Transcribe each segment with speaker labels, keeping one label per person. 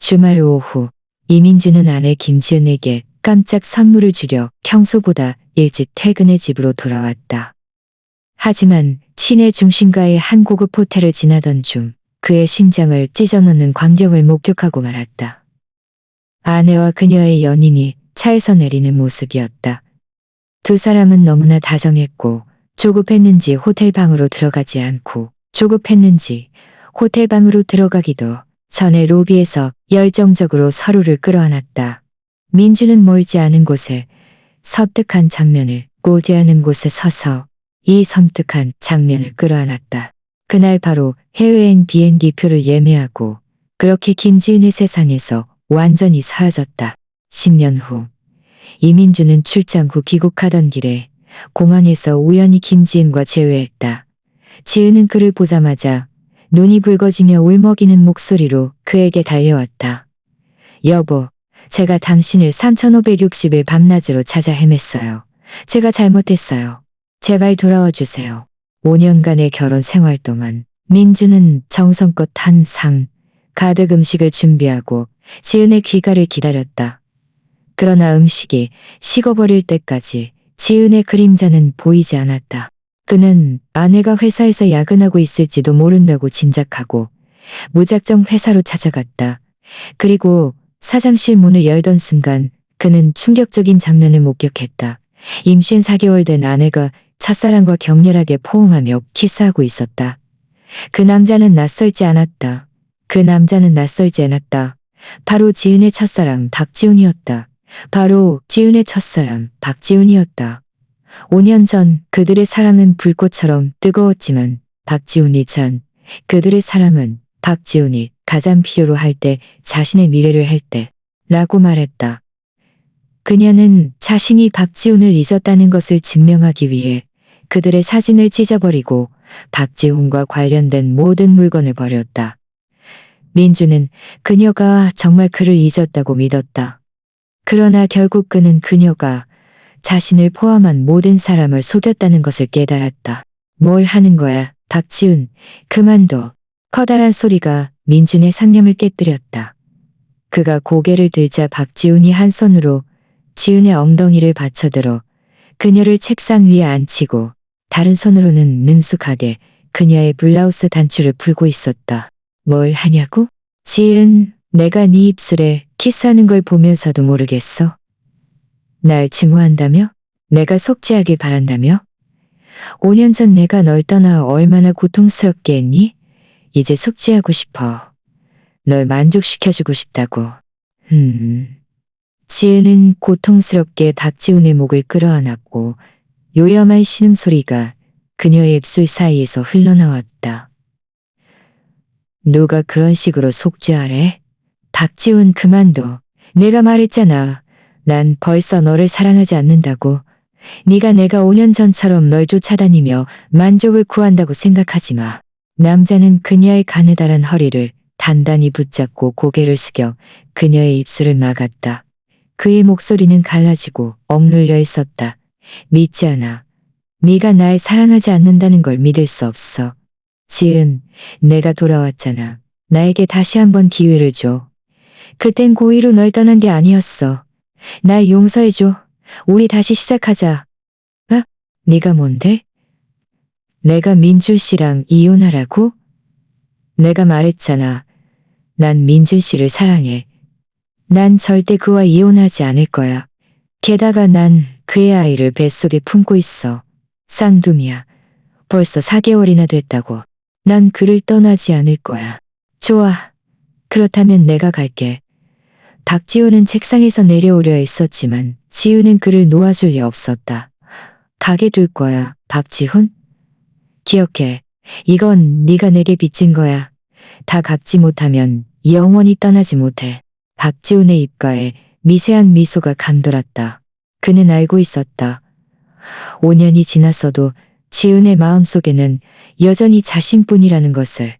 Speaker 1: 주말 오후 이민주는 아내 김지은에게 깜짝 선물을 주려 평소보다 일찍 퇴근해 집으로 돌아왔다. 하지만 시내 중심가의 한 고급 호텔을 지나던 중 그의 심장을 찢어놓는 광경을 목격하고 말았다. 아내와 그녀의 연인이 차에서 내리는 모습이었다. 두 사람은 너무나 다정했고 조급했는지 호텔 방으로 들어가지 않고 조급했는지 호텔 방으로 들어가기도 전에 로비에서 열정적으로 서로를 끌어안았다. 민주는 멀지 않은 곳에 섬뜩한 장면을 고대하는 곳에 서서 이 섬뜩한 장면을 끌어안았다. 그날 바로 해외여행 비행기 표를 예매하고 그렇게 김지은의 세상에서 완전히 사라졌다. 10년 후 이민주는 출장 후 귀국하던 길에 공항에서 우연히 김지은과 재회했다. 지은은 그를 보자마자 눈이 붉어지며 울먹이는 목소리로 그에게 달려왔다. 여보, 제가 당신을 3560일 밤낮으로 찾아 헤맸어요. 제가 잘못했어요. 제발 돌아와 주세요. 5년간의 결혼 생활 동안 민주는 정성껏 한 상 가득 음식을 준비하고 지은의 귀가를 기다렸다. 그러나 음식이 식어버릴 때까지 지은의 그림자는 보이지 않았다. 그는 아내가 회사에서 야근하고 있을지도 모른다고 짐작하고 무작정 회사로 찾아갔다. 그리고 사장실 문을 열던 순간 그는 충격적인 장면을 목격했다. 임신 4개월 된 아내가 첫사랑과 격렬하게 포옹하며 키스하고 있었다. 그 남자는 낯설지 않았다. 그 남자는 낯설지 않았다. 바로 지은의 첫사랑 박지훈이었다. 바로 지은의 첫사랑 박지훈이었다. 5년 전 그들의 사랑은 불꽃처럼 뜨거웠지만 박지훈이 전 그들의 사랑은 박지훈이 가장 필요로 할 때 자신의 미래를 할 때 라고 말했다. 그녀는 자신이 박지훈을 잊었다는 것을 증명하기 위해 그들의 사진을 찢어버리고 박지훈과 관련된 모든 물건을 버렸다. 민주는 그녀가 정말 그를 잊었다고 믿었다. 그러나 결국 그는 그녀가 자신을 포함한 모든 사람을 속였다는 것을 깨달았다. 뭘 하는 거야, 박지훈. 그만둬. 커다란 소리가 민준의 상념을 깨뜨렸다. 그가 고개를 들자 박지훈이 한 손으로 지은의 엉덩이를 받쳐들어 그녀를 책상 위에 앉히고 다른 손으로는 능숙하게 그녀의 블라우스 단추를 풀고 있었다. 뭘 하냐고? 지은, 내가 네 입술에 키스하는 걸 보면서도 모르겠어? 날 증오한다며? 내가 속죄하길 바란다며? 5년 전 내가 널 떠나 얼마나 고통스럽게 했니? 이제 속죄하고 싶어. 널 만족시켜주고 싶다고. 지은은 고통스럽게 박지훈의 목을 끌어안았고 요염한 신음소리가 그녀의 입술 사이에서 흘러나왔다. 누가 그런 식으로 속죄하래? 박지훈 그만둬. 내가 말했잖아. 난 벌써 너를 사랑하지 않는다고. 네가 내가 5년 전처럼 널 쫓아다니며 만족을 구한다고 생각하지 마. 남자는 그녀의 가느다란 허리를 단단히 붙잡고 고개를 숙여 그녀의 입술을 막았다. 그의 목소리는 갈라지고 억눌려 있었다. 믿지 않아. 네가 날 사랑하지 않는다는 걸 믿을 수 없어. 지은, 내가 돌아왔잖아. 나에게 다시 한번 기회를 줘. 그땐 고의로 널 떠난 게 아니었어. 날 용서해줘. 우리 다시 시작하자. 네가 뭔데? 내가 민준 씨랑 이혼하라고? 내가 말했잖아. 난 민준 씨를 사랑해. 난 절대 그와 이혼하지 않을 거야. 게다가 난 그의 아이를 뱃속에 품고 있어. 쌍둥이야. 벌써 4개월이나 됐다고. 난 그를 떠나지 않을 거야. 좋아. 그렇다면 내가 갈게. 박지훈은 책상에서 내려오려 했었지만 지훈은 그를 놓아줄 리 없었다. 가게 둘 거야, 박지훈? 기억해. 이건 네가 내게 빚진 거야. 다 갚지 못하면 영원히 떠나지 못해. 박지훈의 입가에 미세한 미소가 감돌았다. 그는 알고 있었다. 5년이 지났어도 지은의 마음속에는 여전히 자신뿐이라는 것을.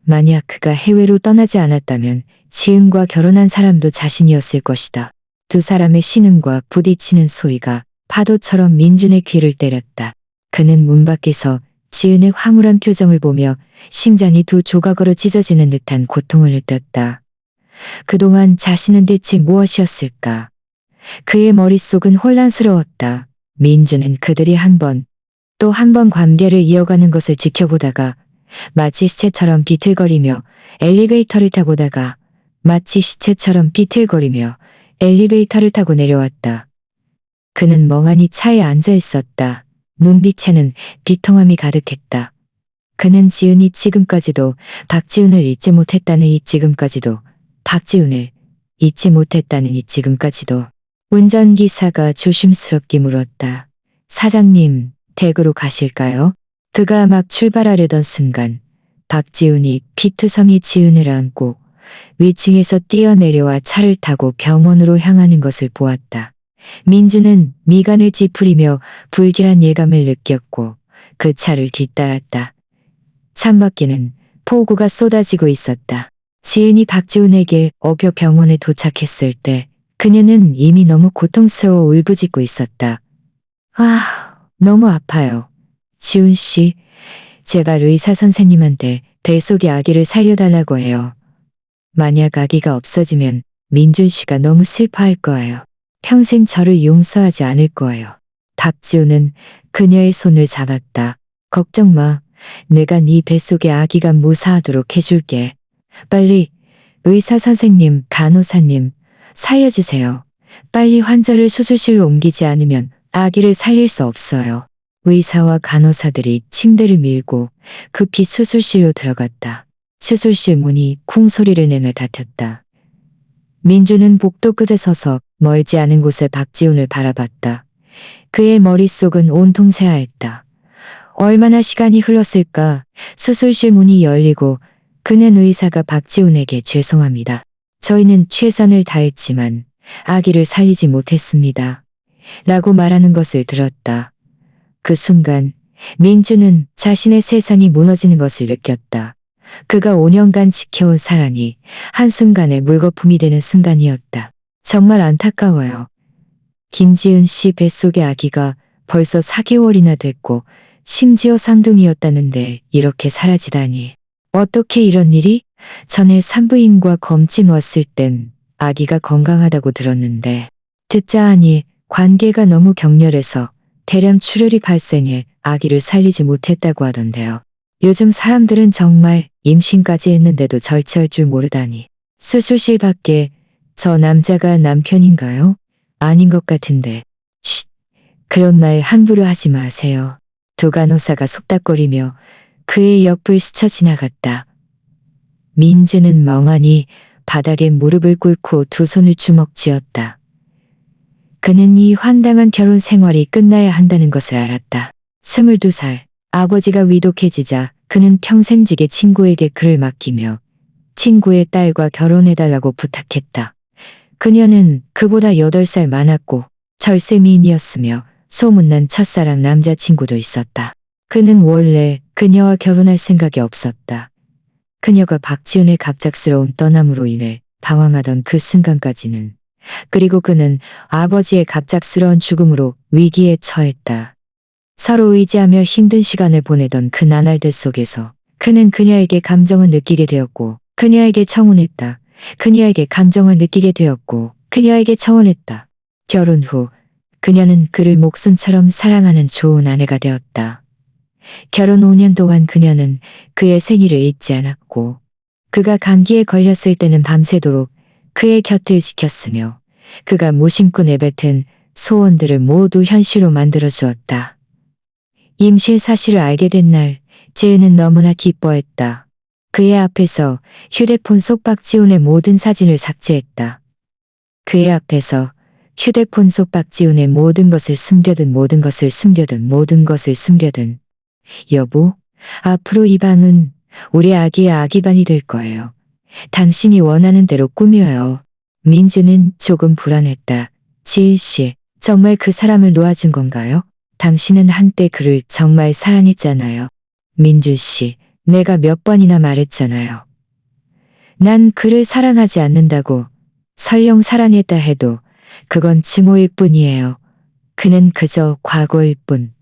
Speaker 1: 만약 그가 해외로 떠나지 않았다면 지은과 결혼한 사람도 자신이었을 것이다. 두 사람의 신음과 부딪히는 소리가 파도처럼 민준의 귀를 때렸다. 그는 문 밖에서 지은의 황홀한 표정을 보며 심장이 두 조각으로 찢어지는 듯한 고통을 느꼈다. 그동안 자신은 대체 무엇이었을까? 그의 머릿속은 혼란스러웠다. 민주는 그들이 한 번, 또 한 번 관계를 이어가는 것을 지켜보다가 마치 시체처럼 비틀거리며 엘리베이터를 타고다가 마치 시체처럼 비틀거리며 엘리베이터를 타고 내려왔다. 그는 멍하니 차에 앉아 있었다. 눈빛에는 비통함이 가득했다. 그는 지은이 지금까지도 박지훈을 잊지 못했다는 이 지금까지도 박지훈을 잊지 못했다는 이 지금까지도 운전기사가 조심스럽게 물었다. 사장님, 댁으로 가실까요? 그가 막 출발하려던 순간 박지훈이 피투성이 지은을 안고 위층에서 뛰어내려와 차를 타고 병원으로 향하는 것을 보았다. 민주는 미간을 찌푸리며 불길한 예감을 느꼈고 그 차를 뒤따랐다. 창밖에는 폭우가 쏟아지고 있었다. 지은이 박지훈에게 업혀 병원에 도착했을 때 그녀는 이미 너무 고통스러워 울부짖고 있었다. 아, 너무 아파요. 지훈 씨, 제발 의사 선생님한테 뱃속의 아기를 살려달라고 해요. 만약 아기가 없어지면 민준 씨가 너무 슬퍼할 거예요. 평생 저를 용서하지 않을 거예요. 박지훈은 그녀의 손을 잡았다. 걱정 마. 내가 네 뱃속의 아기가 무사하도록 해줄게. 빨리 의사 선생님, 간호사님, 살려주세요. 빨리 환자를 수술실로 옮기지 않으면 아기를 살릴 수 없어요. 의사와 간호사들이 침대를 밀고 급히 수술실로 들어갔다. 수술실 문이 쿵 소리를 내며 닫혔다. 민주는 복도 끝에 서서 멀지 않은 곳에 박지훈을 바라봤다. 그의 머릿속은 온통 새하였다. 얼마나 시간이 흘렀을까? 수술실 문이 열리고 그는 의사가 박지훈에게 죄송합니다. 저희는 최선을 다했지만 아기를 살리지 못했습니다. 라고 말하는 것을 들었다. 그 순간 민주는 자신의 세상이 무너지는 것을 느꼈다. 그가 5년간 지켜온 사랑이 한순간에 물거품이 되는 순간이었다. 정말 안타까워요. 김지은 씨 뱃속의 아기가 벌써 4개월이나 됐고 심지어 쌍둥이였다는데 이렇게 사라지다니. 어떻게 이런 일이? 전에 산부인과 검진 왔을 땐 아기가 건강하다고 들었는데 듣자 하니 관계가 너무 격렬해서 대량 출혈이 발생해 아기를 살리지 못했다고 하던데요. 요즘 사람들은 정말 임신까지 했는데도 절제할 줄 모르다니. 수술실 밖에 저 남자가 남편인가요? 아닌 것 같은데. 쉿, 그런 말 함부로 하지 마세요. 두 간호사가 속닥거리며 그의 옆을 스쳐 지나갔다. 민주는 멍하니 바닥에 무릎을 꿇고 두 손을 주먹 쥐었다. 그는 이 황당한 결혼 생활이 끝나야 한다는 것을 알았다. 22살, 아버지가 위독해지자 그는 평생직의 친구에게 그를 맡기며 친구의 딸과 결혼해달라고 부탁했다. 그녀는 그보다 8살 많았고 절세미인이었으며 소문난 첫사랑 남자친구도 있었다. 그는 원래 그녀와 결혼할 생각이 없었다. 그녀가 박지훈의 갑작스러운 떠남으로 인해 방황하던 그 순간까지는. 그리고 그는 아버지의 갑작스러운 죽음으로 위기에 처했다. 서로 의지하며 힘든 시간을 보내던 그 나날들 속에서 그는 그녀에게 감정을 느끼게 되었고 그녀에게 청혼했다. 그녀에게 감정을 느끼게 되었고 그녀에게 청혼했다. 결혼 후 그녀는 그를 목숨처럼 사랑하는 좋은 아내가 되었다. 결혼 5년 동안 그녀는 그의 생일을 잊지 않았고 그가 감기에 걸렸을 때는 밤새도록 그의 곁을 지켰으며 그가 무심코 내뱉은 소원들을 모두 현실로 만들어 주었다. 임신 사실을 알게 된 날 재은은 너무나 기뻐했다. 그의 앞에서 휴대폰 속 박지훈의 모든 사진을 삭제했다. 그의 앞에서 휴대폰 속 박지훈의 모든 것을 숨겨둔 모든 것을 숨겨둔 모든 것을 숨겨둔 여보, 앞으로 이 방은 우리 아기의 아기반이 될 거예요. 당신이 원하는 대로 꾸며요. 민주는 조금 불안했다. 지일 씨, 정말 그 사람을 놓아준 건가요? 당신은 한때 그를 정말 사랑했잖아요. 민주 씨, 내가 몇 번이나 말했잖아요. 난 그를 사랑하지 않는다고. 설령 사랑했다 해도 그건 증오일 뿐이에요. 그는 그저 과거일 뿐.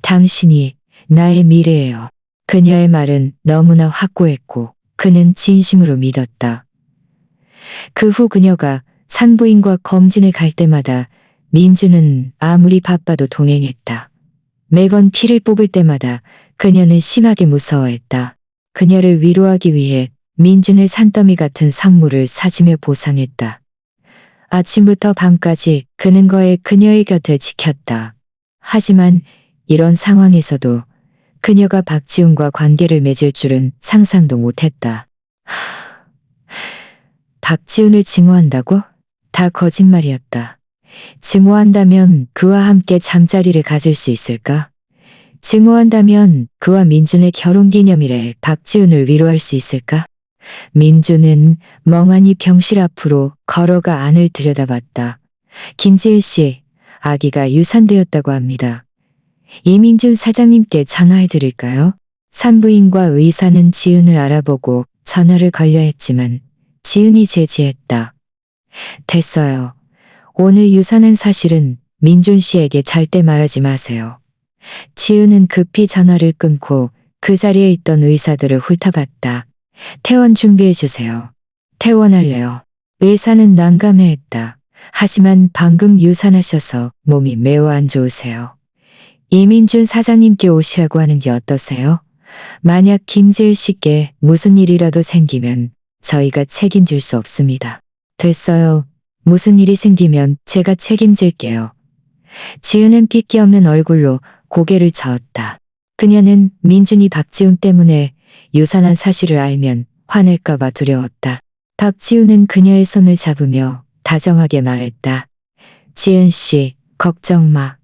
Speaker 1: 당신이 나의 미래예요. 그녀의 말은 너무나 확고했고 그는 진심으로 믿었다. 그 후 그녀가 산부인과 검진을 갈 때마다 민주는 아무리 바빠도 동행했다. 매번 피를 뽑을 때마다 그녀는 심하게 무서워했다. 그녀를 위로하기 위해 민준의 산더미 같은 선물을 사주며 보상했다. 아침부터 밤까지 그는 그녀의 곁을 지켰다. 하지만 이런 상황에서도 그녀가 박지훈과 관계를 맺을 줄은 상상도 못했다. 박지훈을 증오한다고? 다 거짓말이었다. 증오한다면 그와 함께 잠자리를 가질 수 있을까? 증오한다면 그와 민준의 결혼기념일에 박지훈을 위로할 수 있을까? 민준은 멍하니 병실 앞으로 걸어가 안을 들여다봤다. 김지일 씨, 아기가 유산되었다고 합니다. 이민준 사장님께 전화해 드릴까요? 산부인과 의사는 지은을 알아보고 전화를 걸려 했지만 지은이 제지했다. 됐어요. 오늘 유산한 사실은 민준 씨에게 절대 말하지 마세요. 지은은 급히 전화를 끊고 그 자리에 있던 의사들을 훑어봤다. 퇴원 준비해 주세요. 퇴원할래요. 의사는 난감해했다. 하지만 방금 유산하셔서 몸이 매우 안 좋으세요. 이민준 사장님께 오시라고 하는 게 어떠세요? 만약 김지일 씨께 무슨 일이라도 생기면 저희가 책임질 수 없습니다. 됐어요. 무슨 일이 생기면 제가 책임질게요. 지은은 핏기 없는 얼굴로 고개를 저었다. 그녀는 민준이 박지훈 때문에 유산한 사실을 알면 화낼까봐 두려웠다. 박지훈은 그녀의 손을 잡으며 다정하게 말했다. 지은 씨, 걱정 마.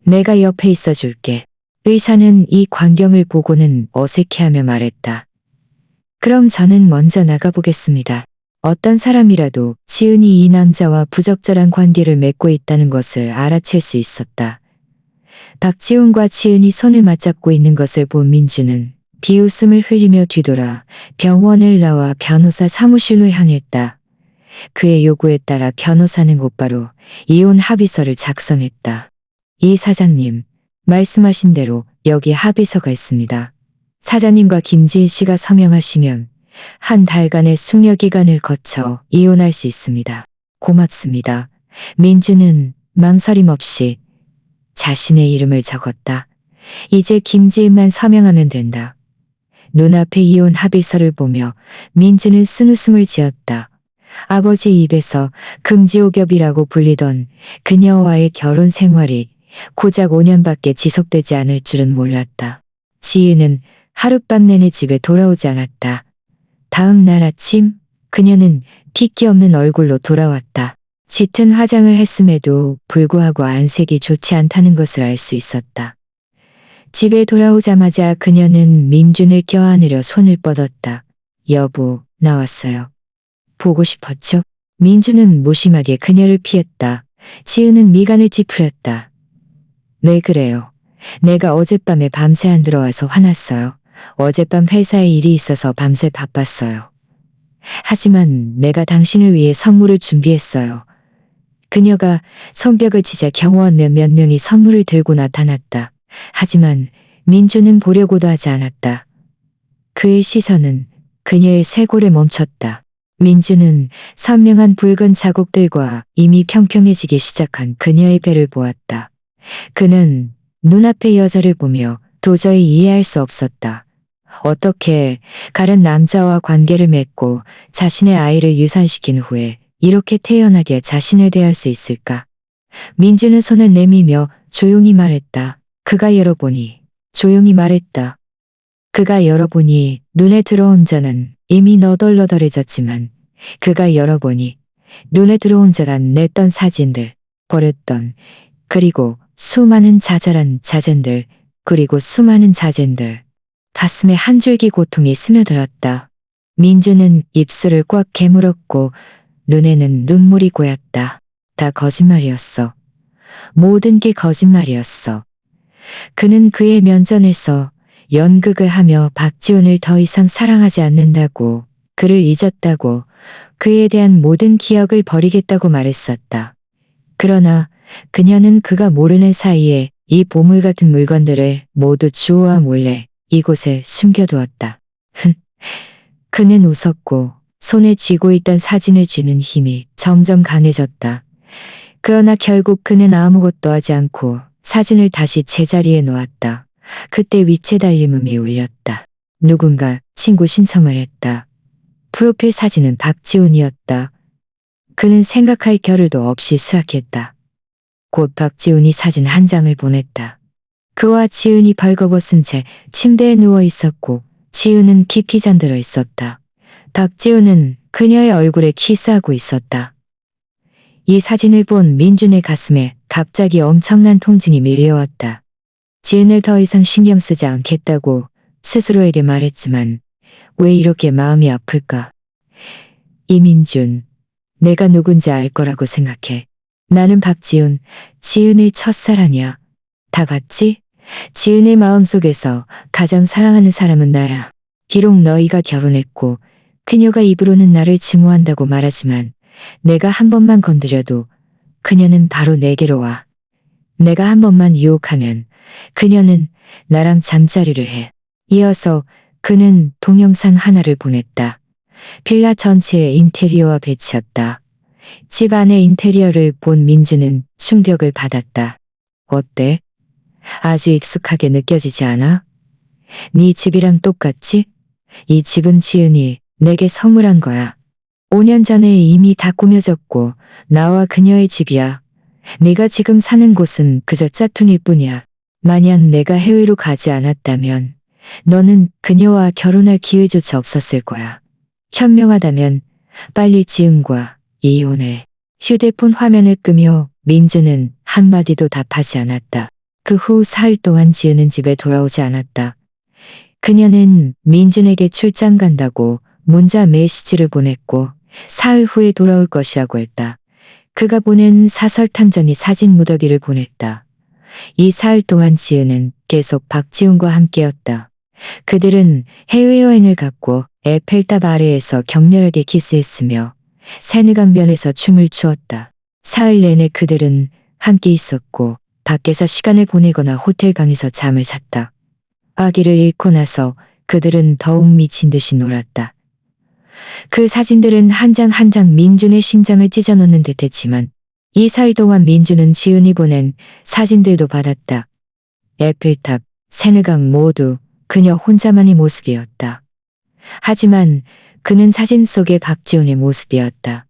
Speaker 1: 내가 옆에 있어 줄게. 의사는 이 광경을 보고는 어색해하며 말했다. 그럼 저는 먼저 나가보겠습니다. 어떤 사람이라도 지은이 이 남자와 부적절한 관계를 맺고 있다는 것을 알아챌 수 있었다. 박지훈과 지은이 손을 맞잡고 있는 것을 본 민주는 비웃음을 흘리며 뒤돌아 병원을 나와 변호사 사무실로 향했다. 그의 요구에 따라 변호사는 곧바로 이혼 합의서를 작성했다. 이 사장님, 말씀하신 대로 여기 합의서가 있습니다. 사장님과 김지일 씨가 서명하시면 한 달간의 숙려기간을 거쳐 이혼할 수 있습니다. 고맙습니다. 민주는 망설임 없이 자신의 이름을 적었다. 이제 김지일만 서명하면 된다. 눈앞의 이혼 합의서를 보며 민주는 쓴웃음을 지었다. 아버지 입에서 금지옥엽이라고 불리던 그녀와의 결혼 생활이 고작 5년밖에 지속되지 않을 줄은 몰랐다. 지은은 하룻밤 내내 집에 돌아오지 않았다. 다음 날 아침 그녀는 핏기 없는 얼굴로 돌아왔다. 짙은 화장을 했음에도 불구하고 안색이 좋지 않다는 것을 알 수 있었다. 집에 돌아오자마자 그녀는 민준을 껴안으려 손을 뻗었다. 여보, 나왔어요. 보고 싶었죠? 민준은 무심하게 그녀를 피했다. 지은은 미간을 찌푸렸다. 네, 그래요. 내가 어젯밤에 밤새 안 들어와서 화났어요. 어젯밤 회사에 일이 있어서 밤새 바빴어요. 하지만 내가 당신을 위해 선물을 준비했어요. 그녀가 손뼉을 치자 경호원 몇몇 명이 선물을 들고 나타났다. 하지만 민주는 보려고도 하지 않았다. 그의 시선은 그녀의 쇄골에 멈췄다. 민주는 선명한 붉은 자국들과 이미 평평해지기 시작한 그녀의 배를 보았다. 그는 눈앞의 여자를 보며 도저히 이해할 수 없었다. 어떻게 다른 남자와 관계를 맺고 자신의 아이를 유산시킨 후에 이렇게 태연하게 자신을 대할 수 있을까? 민주는 손을 내밀며 조용히 말했다. 그가 열어보니, 조용히 말했다. 그가 열어보니 눈에 들어온 자는 이미 너덜너덜해졌지만 그가 열어보니 눈에 들어온 자란 냈던 사진들, 버렸던, 그리고 수많은 자잘한 자전들, 그리고 수많은 자전들. 가슴에 한 줄기 고통이 스며들었다. 민주는 입술을 꽉 깨물었고 눈에는 눈물이 고였다. 다 거짓말이었어. 모든 게 거짓말이었어. 그는 그의 면전에서 연극을 하며 박지훈을 더 이상 사랑하지 않는다고, 그를 잊었다고, 그에 대한 모든 기억을 버리겠다고 말했었다. 그러나 그녀는 그가 모르는 사이에 이 보물 같은 물건들을 모두 주호와 몰래 이곳에 숨겨두었다. 그는 웃었고 손에 쥐고 있던 사진을 쥐는 힘이 점점 강해졌다. 그러나 결국 그는 아무것도 하지 않고 사진을 다시 제자리에 놓았다. 그때 위챗 알림음이 울렸다. 누군가 친구 신청을 했다. 프로필 사진은 박지훈이었다. 그는 생각할 겨를도 없이 수락했다. 곧 박지훈이 사진 한 장을 보냈다. 그와 지훈이 벌거벗은 채 침대에 누워 있었고 지훈은 깊이 잠들어 있었다. 박지훈은 그녀의 얼굴에 키스하고 있었다. 이 사진을 본 민준의 가슴에 갑자기 엄청난 통증이 밀려왔다. 지은을 더 이상 신경 쓰지 않겠다고 스스로에게 말했지만 왜 이렇게 마음이 아플까? 이민준, 내가 누군지 알 거라고 생각해. 나는 박지훈, 지은의 첫사랑이야. 다 봤지? 지은의 마음속에서 가장 사랑하는 사람은 나야. 비록 너희가 결혼했고 그녀가 입으로는 나를 증오한다고 말하지만 내가 한 번만 건드려도 그녀는 바로 내게로 와. 내가 한 번만 유혹하면 그녀는 나랑 잠자리를 해. 이어서 그는 동영상 하나를 보냈다. 빌라 전체의 인테리어와 배치였다. 집 안의 인테리어를 본 민주는 충격을 받았다. 어때? 아주 익숙하게 느껴지지 않아? 네 집이랑 똑같지? 이 집은 지은이 내게 선물한 거야. 5년 전에 이미 다 꾸며졌고 나와 그녀의 집이야. 네가 지금 사는 곳은 그저 짝퉁일 뿐이야. 만약 내가 해외로 가지 않았다면 너는 그녀와 결혼할 기회조차 없었을 거야. 현명하다면 빨리 지은과 이혼해. 휴대폰 화면을 끄며 민주는 한마디도 답하지 않았다. 그 후 사흘 동안 지은은 집에 돌아오지 않았다. 그녀는 민준에게 출장 간다고 문자 메시지를 보냈고 사흘 후에 돌아올 것이라고 했다. 그가 보낸 사설탐정이 사진 무더기를 보냈다. 이 사흘 동안 지은은 계속 박지훈과 함께였다. 그들은 해외여행을 갔고 에펠탑 아래에서 격렬하게 키스했으며 세느강변에서 춤을 추었다. 사흘 내내 그들은 함께 있었고 밖에서 시간을 보내거나 호텔 방에서 잠을 잤다. 아기를 잃고 나서 그들은 더욱 미친 듯이 놀았다. 그 사진들은 한 장 한 장 민준의 심장을 찢어놓는 듯했지만 이 사흘 동안 민준은 지은이 보낸 사진들도 받았다. 에펠탑, 세느강 모두 그녀 혼자만의 모습이었다. 하지만 그는 사진 속의 박지훈의 모습이었다.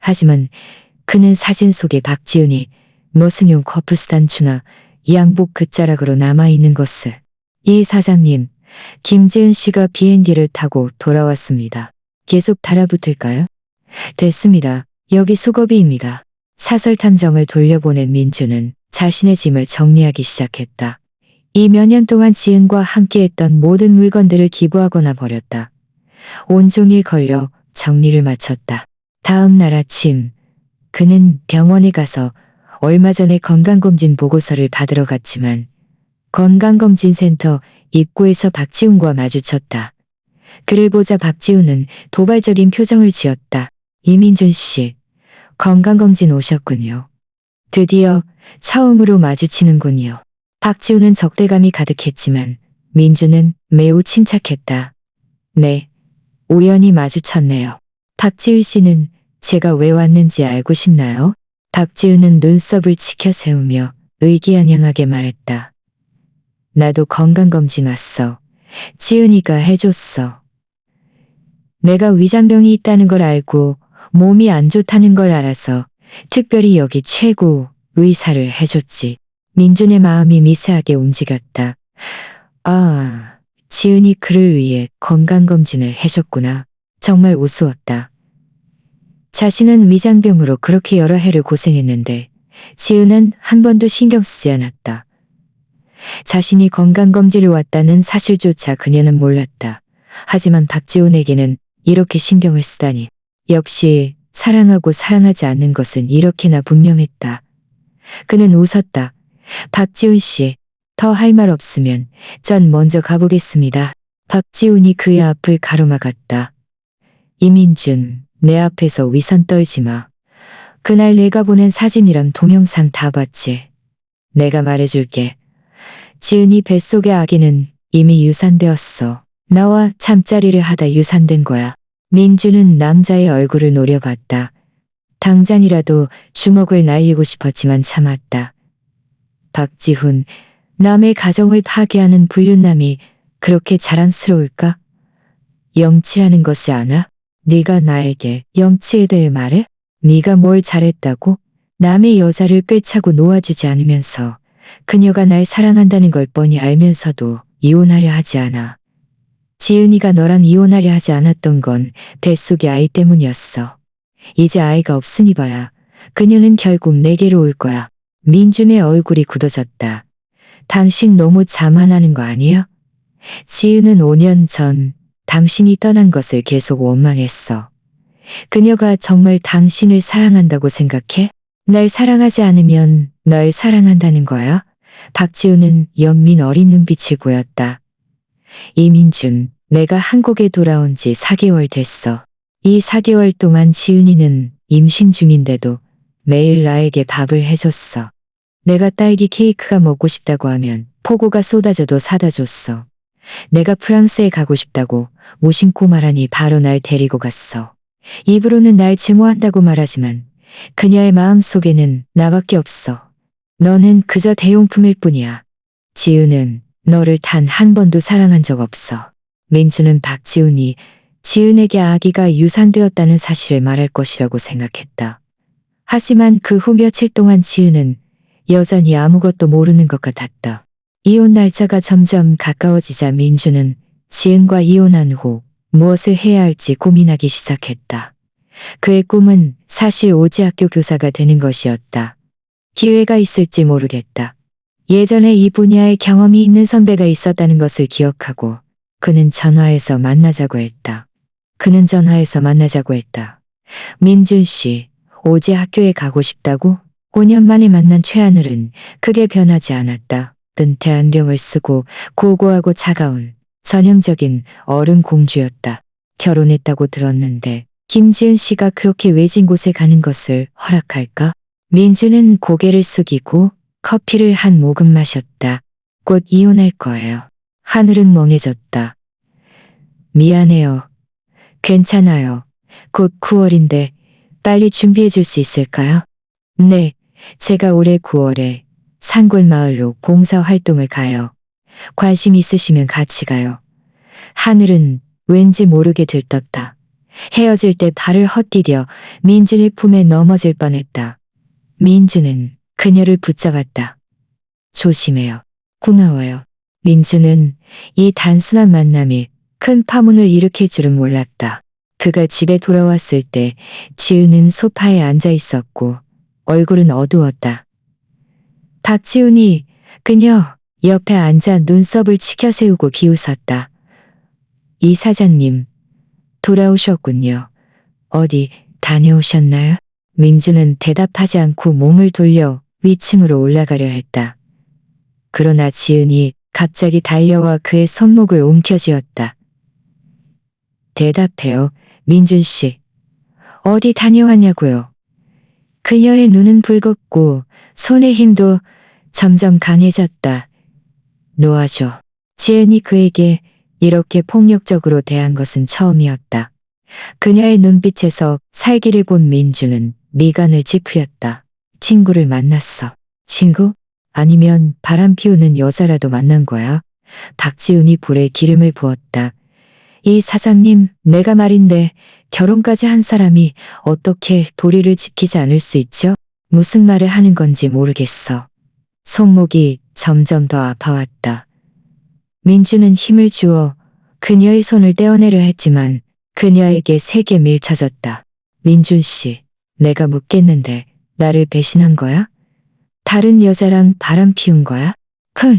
Speaker 1: 하지만 그는 사진 속의 박지훈이 노승용 커프스 단추나 양복 끝자락으로 남아있는 것을. 이 사장님, 김지은 씨가 비행기를 타고 돌아왔습니다. 계속 달아붙을까요? 됐습니다. 여기 수고비입니다. 사설 탐정을 돌려보낸 민주는 자신의 짐을 정리하기 시작했다. 이 몇 년 동안 지은과 함께했던 모든 물건들을 기부하거나 버렸다. 온종일 걸려 정리를 마쳤다. 다음 날 아침 그는 병원에 가서 얼마 전에 건강검진 보고서를 받으러 갔지만 건강검진센터 입구에서 박지훈과 마주쳤다. 그를 보자 박지훈은 도발적인 표정을 지었다. 이민준 씨, 건강검진 오셨군요. 드디어 처음으로 마주치는군요. 박지훈은 적대감이 가득했지만 민준은 매우 침착했다. 네, 우연히 마주쳤네요. 박지훈 씨는 제가 왜 왔는지 알고 싶나요? 박지훈은 눈썹을 치켜 세우며 의기양양하게 말했다. 나도 건강검진 왔어. 지은이가 해줬어. 내가 위장병이 있다는 걸 알고 몸이 안 좋다는 걸 알아서 특별히 여기 최고 의사를 해줬지. 민준의 마음이 미세하게 움직였다. 아, 지은이 그를 위해 건강검진을 해줬구나. 정말 우스웠다. 자신은 위장병으로 그렇게 여러 해를 고생했는데 지은은 한 번도 신경 쓰지 않았다. 자신이 건강검진을 왔다는 사실조차 그녀는 몰랐다. 하지만 박지훈에게는 이렇게 신경을 쓰다니. 역시 사랑하고 사랑하지 않는 것은 이렇게나 분명했다. 그는 웃었다. 박지훈 씨, 더 할 말 없으면 전 먼저 가보겠습니다. 박지훈이 그의 앞을 가로막았다. 이민준, 내 앞에서 위선 떨지 마. 그날 내가 보낸 사진이랑 동영상 다 봤지. 내가 말해줄게. 지은이 뱃속의 아기는 이미 유산되었어. 나와 잠자리를 하다 유산된 거야. 민주는 남자의 얼굴을 노려봤다. 당장이라도 주먹을 날리고 싶었지만 참았다. 박지훈, 남의 가정을 파괴하는 불륜남이 그렇게 자랑스러울까? 영치라는 것이 아나? 네가 나에게 영치에 대해 말해? 네가 뭘 잘했다고? 남의 여자를 꿰차고 놓아주지 않으면서 그녀가 날 사랑한다는 걸 뻔히 알면서도 이혼하려 하지 않아. 지은이가 너랑 이혼하려 하지 않았던 건 뱃속의 아이 때문이었어. 이제 아이가 없으니 봐야 그녀는 결국 내게로 올 거야. 민준의 얼굴이 굳어졌다. 당신 너무 자만하는 거 아니야? 지은은 5년 전 당신이 떠난 것을 계속 원망했어. 그녀가 정말 당신을 사랑한다고 생각해? 날 사랑하지 않으면 널 사랑한다는 거야? 박지훈은 연민 어린 눈빛을 보였다. 이민준, 내가 한국에 돌아온 지 4개월 됐어. 이 4개월 동안 지은이는 임신 중인데도 매일 나에게 밥을 해줬어. 내가 딸기 케이크가 먹고 싶다고 하면 포구가 쏟아져도 사다 줬어. 내가 프랑스에 가고 싶다고 무심코 말하니 바로 날 데리고 갔어. 입으로는 날 증오한다고 말하지만 그녀의 마음속에는 나밖에 없어. 너는 그저 대용품일 뿐이야. 지은은 너를 단 한 번도 사랑한 적 없어. 민주는 박지훈이 지은에게 아기가 유산되었다는 사실을 말할 것이라고 생각했다. 하지만 그 후 며칠 동안 지은은 여전히 아무것도 모르는 것 같았다. 이혼 날짜가 점점 가까워지자 민주는 지은과 이혼한 후 무엇을 해야 할지 고민하기 시작했다. 그의 꿈은 사실 오지학교 교사가 되는 것이었다. 기회가 있을지 모르겠다. 예전에 이 분야의 경험이 있는 선배가 있었다는 것을 기억하고 그는 전화해서 만나자고 했다. 민준 씨, 오지학교에 가고 싶다고? 5년 만에 만난 최하늘은 크게 변하지 않았다. 은퇴 안경을 쓰고 고고하고 차가운 전형적인 어른 공주였다. 결혼했다고 들었는데 김지은 씨가 그렇게 외진 곳에 가는 것을 허락할까? 민주는 고개를 숙이고 커피를 한 모금 마셨다. 곧 이혼할 거예요. 하늘은 멍해졌다. 미안해요. 괜찮아요. 곧 9월인데 빨리 준비해 줄 수 있을까요? 네, 제가 올해 9월에 산골마을로 봉사활동을 가요. 관심 있으시면 같이 가요. 하늘은 왠지 모르게 들떴다. 헤어질 때 발을 헛디뎌 민준의 품에 넘어질 뻔했다. 민주는 그녀를 붙잡았다. 조심해요. 고마워요. 민주는 이 단순한 만남이 큰 파문을 일으킬 줄은 몰랐다. 그가 집에 돌아왔을 때 지은은 소파에 앉아 있었고 얼굴은 어두웠다. 박지훈이 그녀 옆에 앉아 눈썹을 치켜세우고 비웃었다. 이 사장님, 돌아오셨군요. 어디 다녀오셨나요? 민주는 대답하지 않고 몸을 돌려 위층으로 올라가려 했다. 그러나 지은이 갑자기 달려와 그의 손목을 움켜쥐었다. 대답해요, 민준 씨. 어디 다녀왔냐고요? 그녀의 눈은 붉었고 손의 힘도 점점 강해졌다. 놓아줘. 지은이 그에게 이렇게 폭력적으로 대한 것은 처음이었다. 그녀의 눈빛에서 살기를 본 민주는 미간을 찌푸렸다. 친구를 만났어. 친구? 아니면 바람 피우는 여자라도 만난 거야? 박지훈이 불에 기름을 부었다. 이 사장님, 내가 말인데 결혼까지 한 사람이 어떻게 도리를 지키지 않을 수 있죠? 무슨 말을 하는 건지 모르겠어. 손목이 점점 더 아파왔다. 민주는 힘을 주어 그녀의 손을 떼어내려 했지만 그녀에게 세게 밀쳐졌다. 민준 씨, 내가 묻겠는데 나를 배신한 거야? 다른 여자랑 바람 피운 거야? 쿵!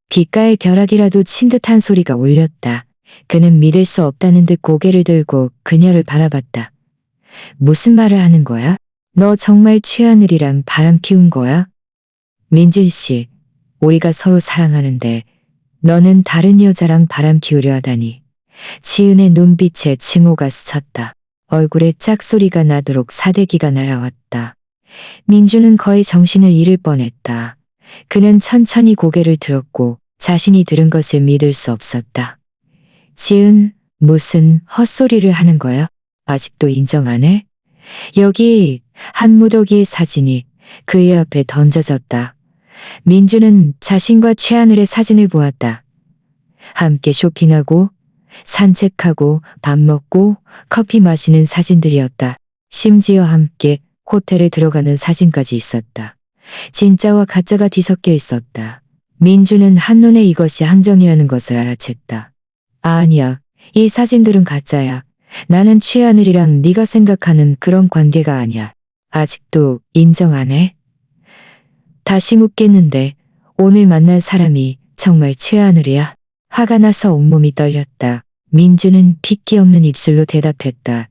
Speaker 1: 귓가에 벼락이라도 친 듯한 소리가 울렸다. 그는 믿을 수 없다는 듯 고개를 들고 그녀를 바라봤다. 무슨 말을 하는 거야? 너 정말 최하늘이랑 바람 피운 거야? 민준 씨, 우리가 서로 사랑하는데 너는 다른 여자랑 바람 피우려 하다니. 지은의 눈빛에 징후가 스쳤다. 얼굴에 짝소리가 나도록 사대기가 날아왔다. 민주는 거의 정신을 잃을 뻔했다. 그는 천천히 고개를 들었고 자신이 들은 것을 믿을 수 없었다. 지은, 무슨 헛소리를 하는 거야? 아직도 인정 안 해? 여기 한 무더기의 사진이 그의 앞에 던져졌다. 민주는 자신과 최하늘의 사진을 보았다. 함께 쇼핑하고 산책하고 밥 먹고 커피 마시는 사진들이었다. 심지어 함께 호텔에 들어가는 사진까지 있었다. 진짜와 가짜가 뒤섞여 있었다. 민주는 한눈에 이것이 한정이라는 것을 알아챘다. 아니야. 이 사진들은 가짜야. 나는 최하늘이랑 네가 생각하는 그런 관계가 아니야. 아직도 인정 안 해? 다시 묻겠는데 오늘 만난 사람이 정말 최하늘이야? 화가 나서 온몸이 떨렸다. 민주는 핏기 없는 입술로 대답했다.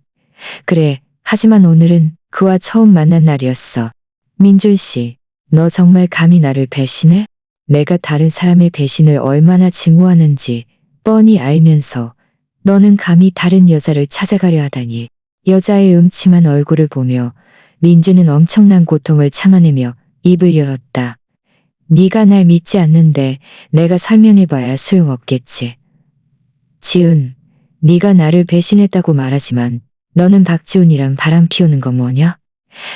Speaker 1: 그래, 하지만 오늘은 그와 처음 만난 날이었어. 민준 씨, 너 정말 감히 나를 배신해? 내가 다른 사람의 배신을 얼마나 증오하는지 뻔히 알면서 너는 감히 다른 여자를 찾아가려 하다니. 여자의 음침한 얼굴을 보며 민주는 엄청난 고통을 참아내며 입을 열었다. 네가 날 믿지 않는데 내가 설명해봐야 소용없겠지. 지은, 네가 나를 배신했다고 말하지만 너는 박지훈이랑 바람 피우는 거 뭐냐?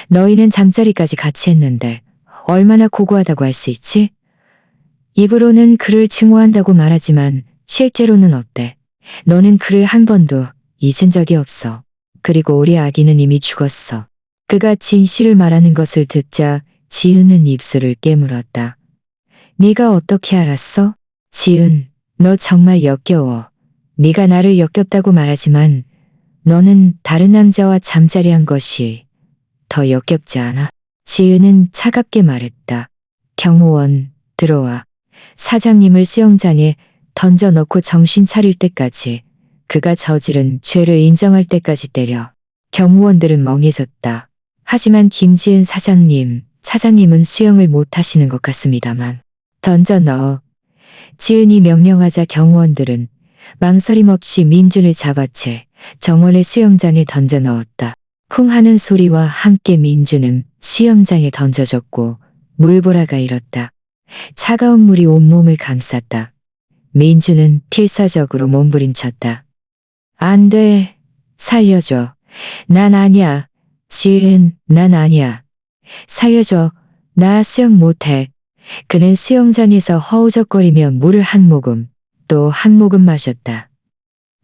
Speaker 1: 너희는 잠자리까지 같이 했는데 얼마나 고고하다고 할 수 있지? 입으로는 그를 증오한다고 말하지만 실제로는 어때? 너는 그를 한 번도 잊은 적이 없어. 그리고 우리 아기는 이미 죽었어. 그가 진실을 말하는 것을 듣자 지은은 입술을 깨물었다. 네가 어떻게 알았어? 지은, 너 정말 역겨워. 네가 나를 역겹다고 말하지만 너는 다른 남자와 잠자리한 것이 더 역겹지 않아? 지은은 차갑게 말했다. 경호원, 들어와. 사장님을 수영장에 던져넣고 정신 차릴 때까지, 그가 저지른 죄를 인정할 때까지 때려. 경호원들은 멍해졌다. 하지만 김지은 사장님은 수영을 못하시는 것 같습니다만. 던져 넣어. 지은이 명령하자 경호원들은 망설임 없이 민준을 잡아채 정원의 수영장에 던져 넣었다. 쿵 하는 소리와 함께 민준은 수영장에 던져졌고 물보라가 일었다. 차가운 물이 온몸을 감쌌다. 민준은 필사적으로 몸부림쳤다. 안 돼. 살려줘. 난 아니야. 지은, 난 아니야. 살려줘. 나 수영 못해. 그는 수영장에서 허우적거리며 물을 한 모금, 또 한 모금 마셨다.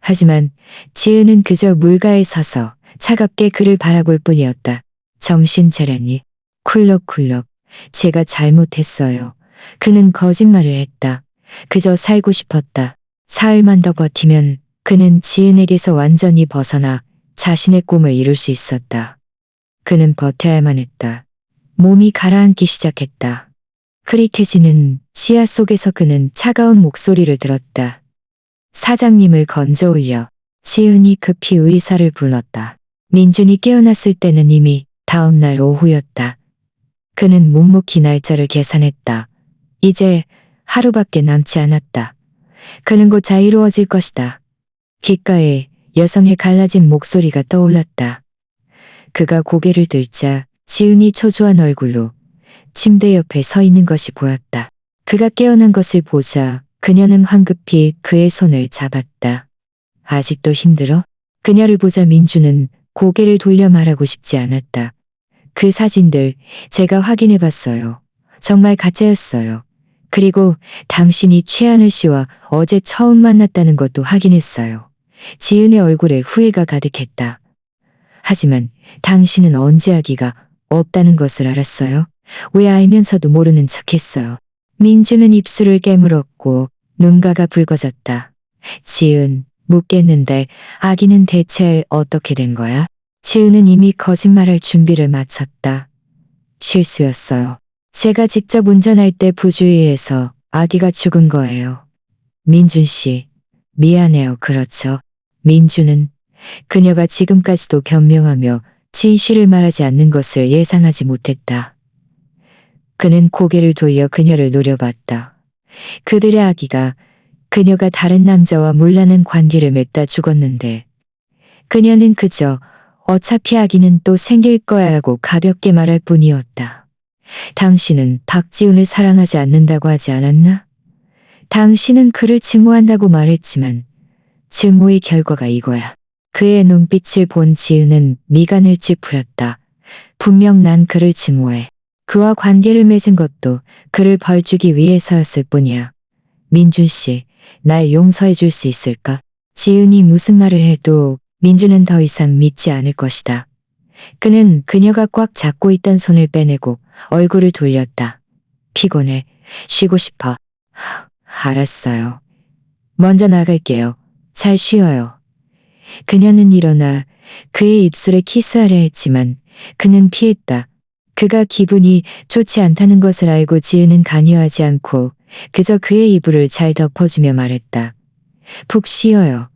Speaker 1: 하지만 지은은 그저 물가에 서서 차갑게 그를 바라볼 뿐이었다. 정신 차렸니? 쿨럭쿨럭. 제가 잘못했어요. 그는 거짓말을 했다. 그저 살고 싶었다. 사흘만 더 버티면 그는 지은에게서 완전히 벗어나 자신의 꿈을 이룰 수 있었다. 그는 버텨야만 했다. 몸이 가라앉기 시작했다. 흐릿해지는 시야 속에서 그는 차가운 목소리를 들었다. 사장님을 건져 올려. 지은이 급히 의사를 불렀다. 민준이 깨어났을 때는 이미 다음 날 오후였다. 그는 묵묵히 날짜를 계산했다. 이제 하루밖에 남지 않았다. 그는 곧 자유로워질 것이다. 귓가에 여성의 갈라진 목소리가 떠올랐다. 그가 고개를 들자 지은이 초조한 얼굴로 침대 옆에 서 있는 것이 보였다. 그가 깨어난 것을 보자 그녀는 황급히 그의 손을 잡았다. 아직도 힘들어? 그녀를 보자 민주는 고개를 돌려 말하고 싶지 않았다. 그 사진들 제가 확인해봤어요. 정말 가짜였어요. 그리고 당신이 최하늘 씨와 어제 처음 만났다는 것도 확인했어요. 지은의 얼굴에 후회가 가득했다. 하지만 당신은 언제 아기가 없다는 것을 알았어요? 왜 알면서도 모르는 척했어요? 민주는 입술을 깨물었고 눈가가 붉어졌다. 지은, 묻겠는데 아기는 대체 어떻게 된 거야? 지은은 이미 거짓말할 준비를 마쳤다. 실수였어요. 제가 직접 운전할 때 부주의해서 아기가 죽은 거예요. 민준 씨, 미안해요. 그렇죠. 민주는 그녀가 지금까지도 변명하며 진실을 말하지 않는 것을 예상하지 못했다. 그는 고개를 돌려 그녀를 노려봤다. 그들의 아기가 그녀가 다른 남자와 몰라는 관계를 맺다 죽었는데 그녀는 그저 어차피 아기는 또 생길 거야 라고 가볍게 말할 뿐이었다. 당신은 박지훈을 사랑하지 않는다고 하지 않았나? 당신은 그를 증오한다고 말했지만 증오의 결과가 이거야. 그의 눈빛을 본 지은은 미간을 찌푸렸다. 분명 난 그를 증오해. 그와 관계를 맺은 것도 그를 벌주기 위해서였을 뿐이야. 민준 씨, 날 용서해 줄 수 있을까? 지은이 무슨 말을 해도 민준은 더 이상 믿지 않을 것이다. 그는 그녀가 꽉 잡고 있던 손을 빼내고 얼굴을 돌렸다. 피곤해. 쉬고 싶어. 알았어요. 먼저 나갈게요. 잘 쉬어요. 그녀는 일어나 그의 입술에 키스하려 했지만 그는 피했다. 그가 기분이 좋지 않다는 것을 알고 지은은 간여하지 않고 그저 그의 이불을 잘 덮어주며 말했다. 푹 쉬어요.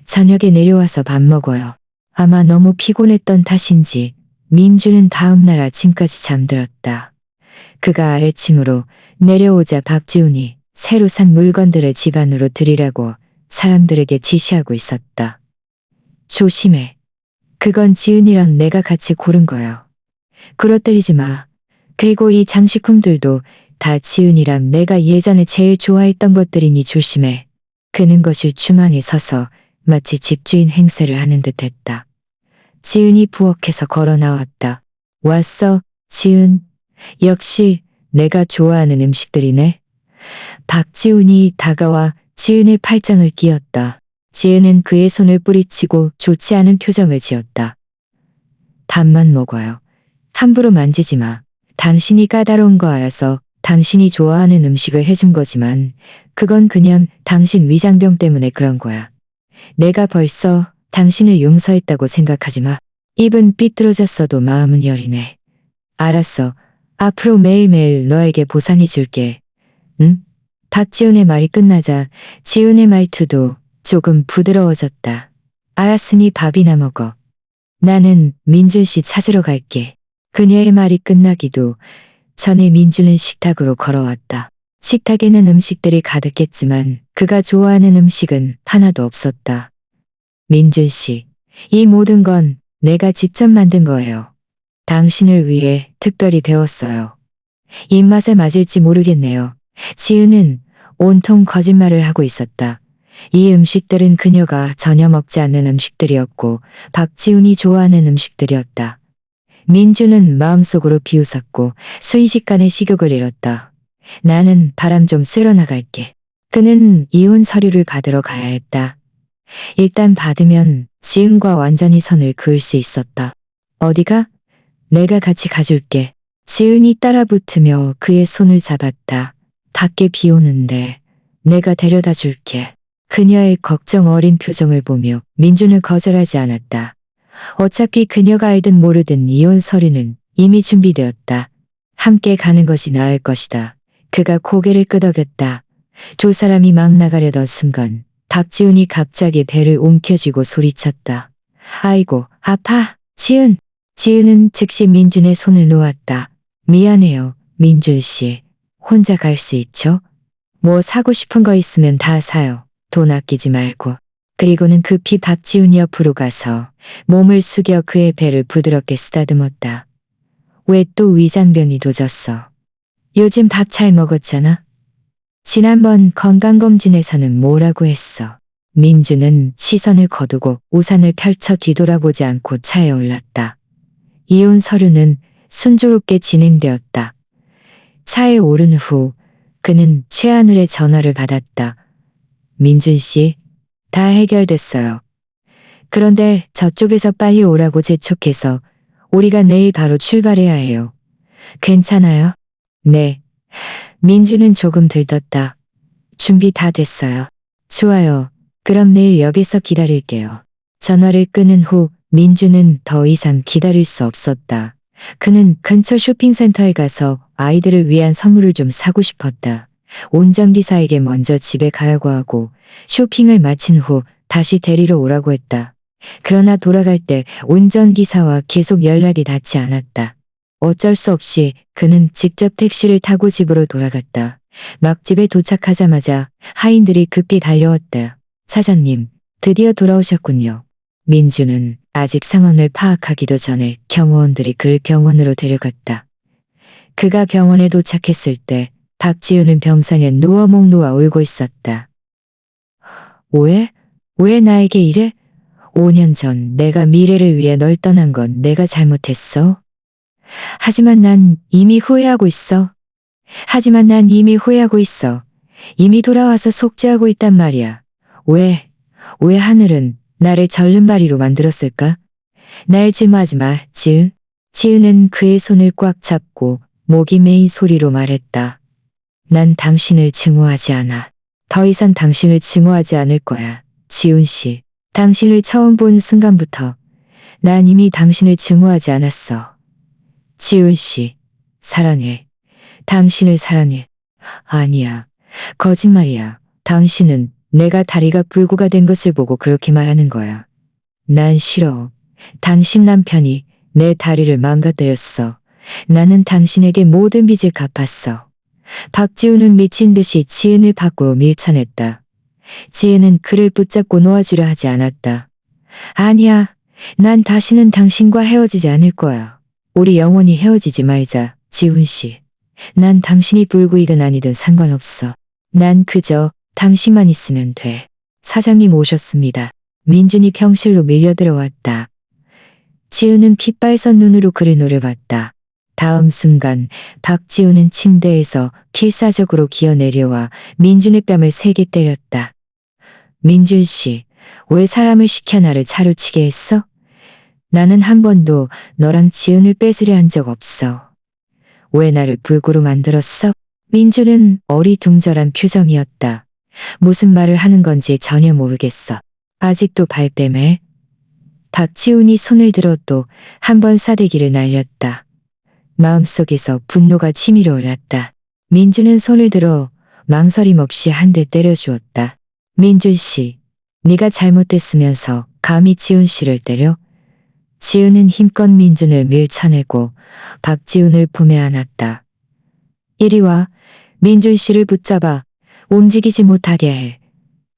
Speaker 1: 저녁에 내려와서 밥 먹어요. 아마 너무 피곤했던 탓인지 민주는 다음날 아침까지 잠들었다. 그가 아래층으로 내려오자 박지훈이 새로 산 물건들을 집 안으로 들이라고 사람들에게 지시하고 있었다. 조심해. 그건 지은이랑 내가 같이 고른 거야. 그러뜨리지 마. 그리고 이 장식품들도 다 지은이랑 내가 예전에 제일 좋아했던 것들이니 조심해. 그는 거실 중앙에 서서 마치 집주인 행세를 하는 듯 했다. 지은이 부엌에서 걸어 나왔다. 왔어, 지은. 역시 내가 좋아하는 음식들이네. 박지훈이 다가와 지은의 팔짱을 끼었다. 지은은 그의 손을 뿌리치고 좋지 않은 표정을 지었다. 밥만 먹어요. 함부로 만지지 마. 당신이 까다로운 거 알아서 당신이 좋아하는 음식을 해준 거지만 그건 그냥 당신 위장병 때문에 그런 거야. 내가 벌써 당신을 용서했다고 생각하지 마. 입은 삐뚤어졌어도 마음은 여리네. 알았어. 앞으로 매일매일 너에게 보상해 줄게. 응? 박지훈의 말이 끝나자 지훈의 말투도 조금 부드러워졌다. 알았으니 밥이나 먹어. 나는 민준 씨 찾으러 갈게. 그녀의 말이 끝나기도 전에 민준은 식탁으로 걸어왔다. 식탁에는 음식들이 가득했지만 그가 좋아하는 음식은 하나도 없었다. 민준 씨, 이 모든 건 내가 직접 만든 거예요. 당신을 위해 특별히 배웠어요. 입맛에 맞을지 모르겠네요. 지은은 온통 거짓말을 하고 있었다. 이 음식들은 그녀가 전혀 먹지 않는 음식들이었고 박지훈이 좋아하는 음식들이었다. 민주는 마음속으로 비웃었고 순식간에 식욕을 잃었다. 나는 바람 좀 쐬러 나갈게. 그는 이혼 서류를 받으러 가야 했다. 일단 받으면 지은과 완전히 선을 그을 수 있었다. 어디가? 내가 같이 가줄게. 지은이 따라붙으며 그의 손을 잡았다. 밖에 비 오는데 내가 데려다 줄게. 그녀의 걱정 어린 표정을 보며 민준은 거절하지 않았다. 어차피 그녀가 알든 모르든 이혼 서류는 이미 준비되었다. 함께 가는 것이 나을 것이다. 그가 고개를 끄덕였다. 두 사람이 막 나가려던 순간 박지훈이 갑자기 배를 움켜쥐고 소리쳤다. 아이고, 아파. 지은. 지은은 즉시 민준의 손을 놓았다. 미안해요, 민준 씨. 혼자 갈 수 있죠? 뭐 사고 싶은 거 있으면 다 사요. 돈 아끼지 말고. 그리고는 급히 박지훈 옆으로 가서 몸을 숙여 그의 배를 부드럽게 쓰다듬었다. 왜 또 위장병이 도졌어? 요즘 밥 잘 먹었잖아? 지난번 건강검진에서는 뭐라고 했어? 민주는 시선을 거두고 우산을 펼쳐 뒤돌아보지 않고 차에 올랐다. 이혼 서류는 순조롭게 진행되었다. 차에 오른 후 그는 최하늘의 전화를 받았다. 민준 씨, 다 해결됐어요. 그런데 저쪽에서 빨리 오라고 재촉해서 우리가 내일 바로 출발해야 해요. 괜찮아요? 네. 민주는 조금 들떴다. 준비 다 됐어요. 좋아요. 그럼 내일 여기서 기다릴게요. 전화를 끊은 후 민주는 더 이상 기다릴 수 없었다. 그는 근처 쇼핑센터에 가서 아이들을 위한 선물을 좀 사고 싶었다. 운전기사에게 먼저 집에 가라고 하고 쇼핑을 마친 후 다시 데리러 오라고 했다. 그러나 돌아갈 때 운전기사와 계속 연락이 닿지 않았다. 어쩔 수 없이 그는 직접 택시를 타고 집으로 돌아갔다. 막 집에 도착하자마자 하인들이 급히 달려왔다. 사장님, 드디어 돌아오셨군요. 민주는 아직 상황을 파악하기도 전에 경호원들이 그를 병원으로 데려갔다. 그가 병원에 도착했을 때 박지훈은 병상에 누워 목 놓아 울고 있었다. 왜? 왜 나에게 이래? 5년 전 내가 미래를 위해 널 떠난 건 내가 잘못했어. 하지만 난 이미 후회하고 있어. 하지만 난 이미 후회하고 있어. 이미 돌아와서 속죄하고 있단 말이야. 왜 하늘은 나를 절름발이로 만들었을까? 날 증오하지 마, 지은. 지은은 그의 손을 꽉 잡고 목이 메인 소리로 말했다. 난 당신을 증오하지 않아. 더 이상 당신을 증오하지 않을 거야. 지훈 씨. 당신을 처음 본 순간부터 난 이미 당신을 증오하지 않았어. 지훈 씨. 사랑해. 당신을 사랑해. 아니야. 거짓말이야. 당신은 내가 다리가 불구가 된 것을 보고 그렇게 말하는 거야. 난 싫어. 당신 남편이 내 다리를 망가뜨렸어. 나는 당신에게 모든 빚을 갚았어. 박지훈은 미친 듯이 지은을 밖으로 밀쳐냈다. 지은은 그를 붙잡고 놓아주려 하지 않았다. 아니야. 난 다시는 당신과 헤어지지 않을 거야. 우리 영원히 헤어지지 말자, 지훈 씨. 난 당신이 불구이든 아니든 상관없어. 난 그저 당신만 있으면 돼. 사장님 오셨습니다. 민준이 병실로 밀려들어왔다. 지은은 핏발선 눈으로 그를 노려봤다. 다음 순간 박지훈은 침대에서 필사적으로 기어내려와 민준의 뺨을 세게 때렸다. 민준 씨, 왜 사람을 시켜 나를 차로치게 했어? 나는 한 번도 너랑 지은을 뺏으려 한 적 없어. 왜 나를 불구로 만들었어? 민준은 어리둥절한 표정이었다. 무슨 말을 하는 건지 전혀 모르겠어. 아직도 발뺌해? 박지훈이 손을 들어 또 한 번 사대기를 날렸다. 마음속에서 분노가 치밀어 올랐다. 민준은 손을 들어 망설임 없이 한 대 때려주었다. 민준 씨, 네가 잘못됐으면서 감히 지훈 씨를 때려? 지은은 힘껏 민준을 밀쳐내고 박지훈을 품에 안았다. 이리 와. 민준 씨를 붙잡아 움직이지 못하게 해.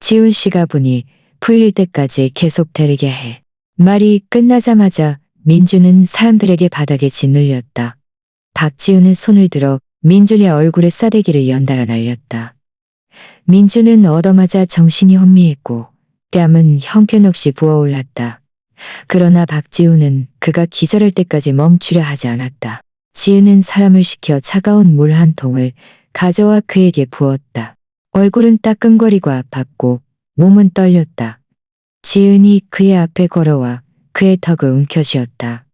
Speaker 1: 지훈 씨가 보니 풀릴 때까지 계속 때리게 해. 말이 끝나자마자 민준은 사람들에게 바닥에 짓눌렸다. 박지훈은 손을 들어 민준의 얼굴에 싸대기를 연달아 날렸다. 민준은 얻어맞아 정신이 혼미했고 뺨은 형편없이 부어올랐다. 그러나 박지훈은 그가 기절할 때까지 멈추려 하지 않았다. 지은은 사람을 시켜 차가운 물 한 통을 가져와 그에게 부었다. 얼굴은 따끔거리고 아팠고 몸은 떨렸다. 지은이 그의 앞에 걸어와 그의 턱을 움켜쥐었다.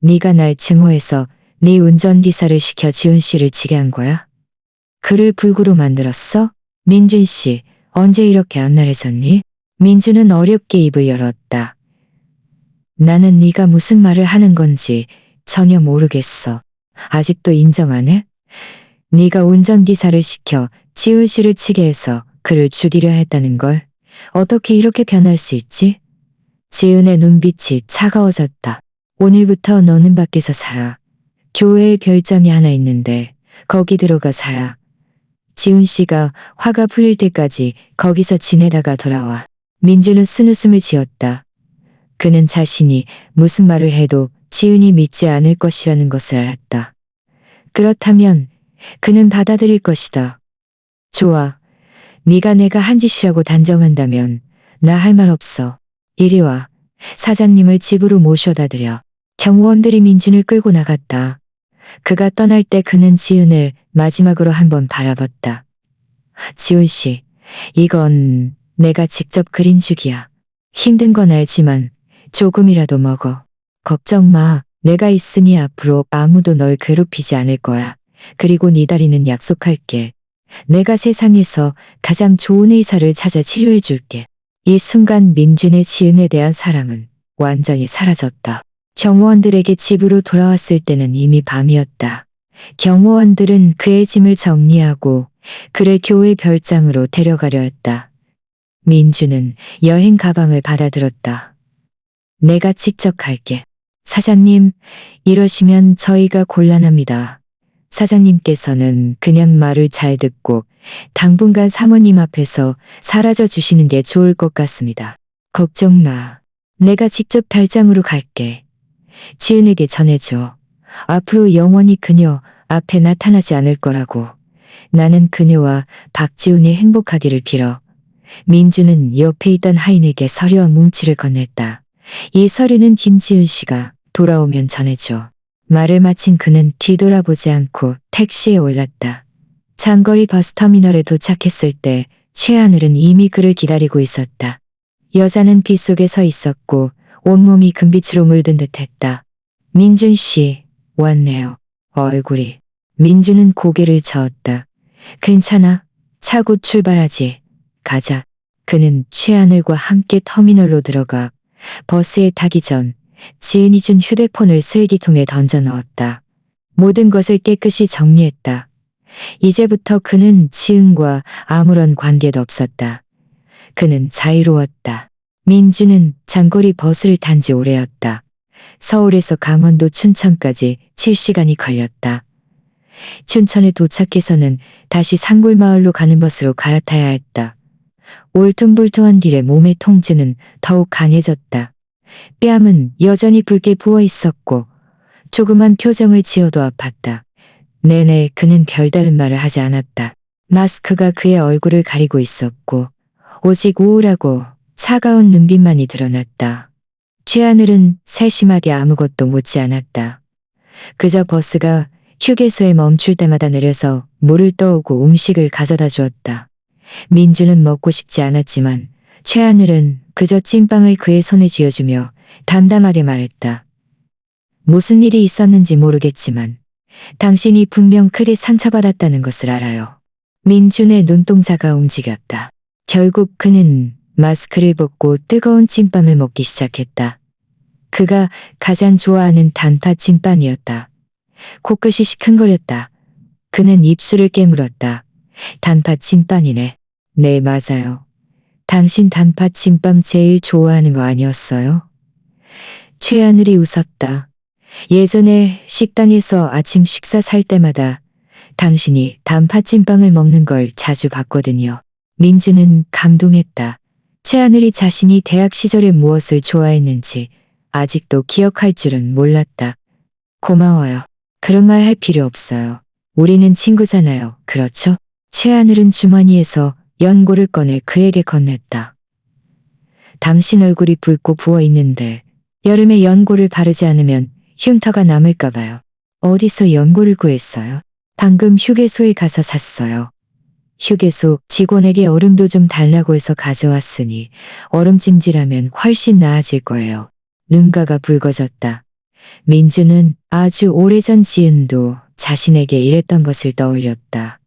Speaker 1: 네가 날 증오해서 네 운전기사를 시켜 지은 씨를 지게 한 거야? 그를 불구로 만들었어? 민준 씨, 언제 이렇게 안날해졌니? 민준은 어렵게 입을 열었다. 나는 네가 무슨 말을 하는 건지 전혀 모르겠어. 아직도 인정 안 해? 네가 운전기사를 시켜 지훈 씨를 치게 해서 그를 죽이려 했다는 걸 어떻게 이렇게 변할 수 있지? 지은의 눈빛이 차가워졌다. 오늘부터 너는 밖에서 살아. 교회에 별장이 하나 있는데 거기 들어가 살아. 지훈 씨가 화가 풀릴 때까지 거기서 지내다가 돌아와. 민준은 쓴웃음을 지었다. 그는 자신이 무슨 말을 해도 지은이 믿지 않을 것이라는 것을 알았다. 그렇다면 그는 받아들일 것이다. 좋아. 네가 내가 한 짓이라고 단정한다면 나 할 말 없어. 이리 와. 사장님을 집으로 모셔다 드려. 경호원들이 민준을 끌고 나갔다. 그가 떠날 때 그는 지은을 마지막으로 한번 바라봤다. 지훈 씨, 이건 내가 직접 그린 죽이야. 힘든 건 알지만 조금이라도 먹어. 걱정 마. 내가 있으니 앞으로 아무도 널 괴롭히지 않을 거야. 그리고 네 다리는 약속할게. 내가 세상에서 가장 좋은 의사를 찾아 치료해 줄게. 이 순간 민준의 지은에 대한 사랑은 완전히 사라졌다. 경호원들에게 집으로 돌아왔을 때는 이미 밤이었다. 경호원들은 그의 짐을 정리하고 그를 교회 별장으로 데려가려 했다. 민준은 여행 가방을 받아들었다. 내가 직접 갈게. 사장님, 이러시면 저희가 곤란합니다. 사장님께서는 그냥 말을 잘 듣고 당분간 사모님 앞에서 사라져 주시는 게 좋을 것 같습니다. 걱정 마. 내가 직접 별장으로 갈게. 지은에게 전해줘. 앞으로 영원히 그녀 앞에 나타나지 않을 거라고. 나는 그녀와 박지훈이 행복하기를 빌어. 민주는 옆에 있던 하인에게 서류와 뭉치를 건넸다. 이 서류는 김지은 씨가 돌아오면 전해줘. 말을 마친 그는 뒤돌아보지 않고 택시에 올랐다. 장거리 버스터미널에 도착했을 때 최하늘은 이미 그를 기다리고 있었다. 여자는 비 속에 서 있었고 온몸이 금빛으로 물든 듯했다. 민준 씨, 왔네요. 얼굴이. 민준은 고개를 저었다. 괜찮아. 차 곧 출발하지. 가자. 그는 최하늘과 함께 터미널로 들어가 버스에 타기 전 지은이 준 휴대폰을 슬기통에 던져 넣었다. 모든 것을 깨끗이 정리했다. 이제부터 그는 지은과 아무런 관계도 없었다. 그는 자유로웠다. 민주는 장거리 버스를 탄 지 오래였다. 서울에서 강원도 춘천까지 7시간이 걸렸다. 춘천에 도착해서는 다시 산골마을로 가는 버스로 갈아타야 했다. 울퉁불퉁한 길에 몸의 통증은 더욱 강해졌다. 뺨은 여전히 붉게 부어 있었고 조그만 표정을 지어도 아팠다. 내내 그는 별다른 말을 하지 않았다. 마스크가 그의 얼굴을 가리고 있었고 오직 우울하고 차가운 눈빛만이 드러났다. 최하늘은 세심하게 아무것도 묻지 않았다. 그저 버스가 휴게소에 멈출 때마다 내려서 물을 떠오고 음식을 가져다 주었다. 민주는 먹고 싶지 않았지만 최하늘은 그저 찐빵을 그의 손에 쥐어주며 담담하게 말했다. 무슨 일이 있었는지 모르겠지만 당신이 분명 크게 상처받았다는 것을 알아요. 민준의 눈동자가 움직였다. 결국 그는 마스크를 벗고 뜨거운 찐빵을 먹기 시작했다. 그가 가장 좋아하는 단팥 찐빵이었다. 코끝이 시큰거렸다. 그는 입술을 깨물었다. 단팥 찐빵이네. 네, 맞아요. 당신 단팥 찐빵 제일 좋아하는 거 아니었어요? 최하늘이 웃었다. 예전에 식당에서 아침 식사 살 때마다 당신이 단팥 찐빵을 먹는 걸 자주 봤거든요. 민주는 감동했다. 최하늘이 자신이 대학 시절에 무엇을 좋아했는지 아직도 기억할 줄은 몰랐다. 고마워요. 그런 말 할 필요 없어요. 우리는 친구잖아요. 그렇죠? 최하늘은 주머니에서 연고를 꺼내 그에게 건넸다. 당신 얼굴이 붉고 부어 있는데 여름에 연고를 바르지 않으면 흉터가 남을까 봐요. 어디서 연고를 구했어요? 방금 휴게소에 가서 샀어요. 휴게소 직원에게 얼음도 좀 달라고 해서 가져왔으니 얼음찜질하면 훨씬 나아질 거예요. 눈가가 붉어졌다. 민주는 아주 오래전 지은도 자신에게 이랬던 것을 떠올렸다.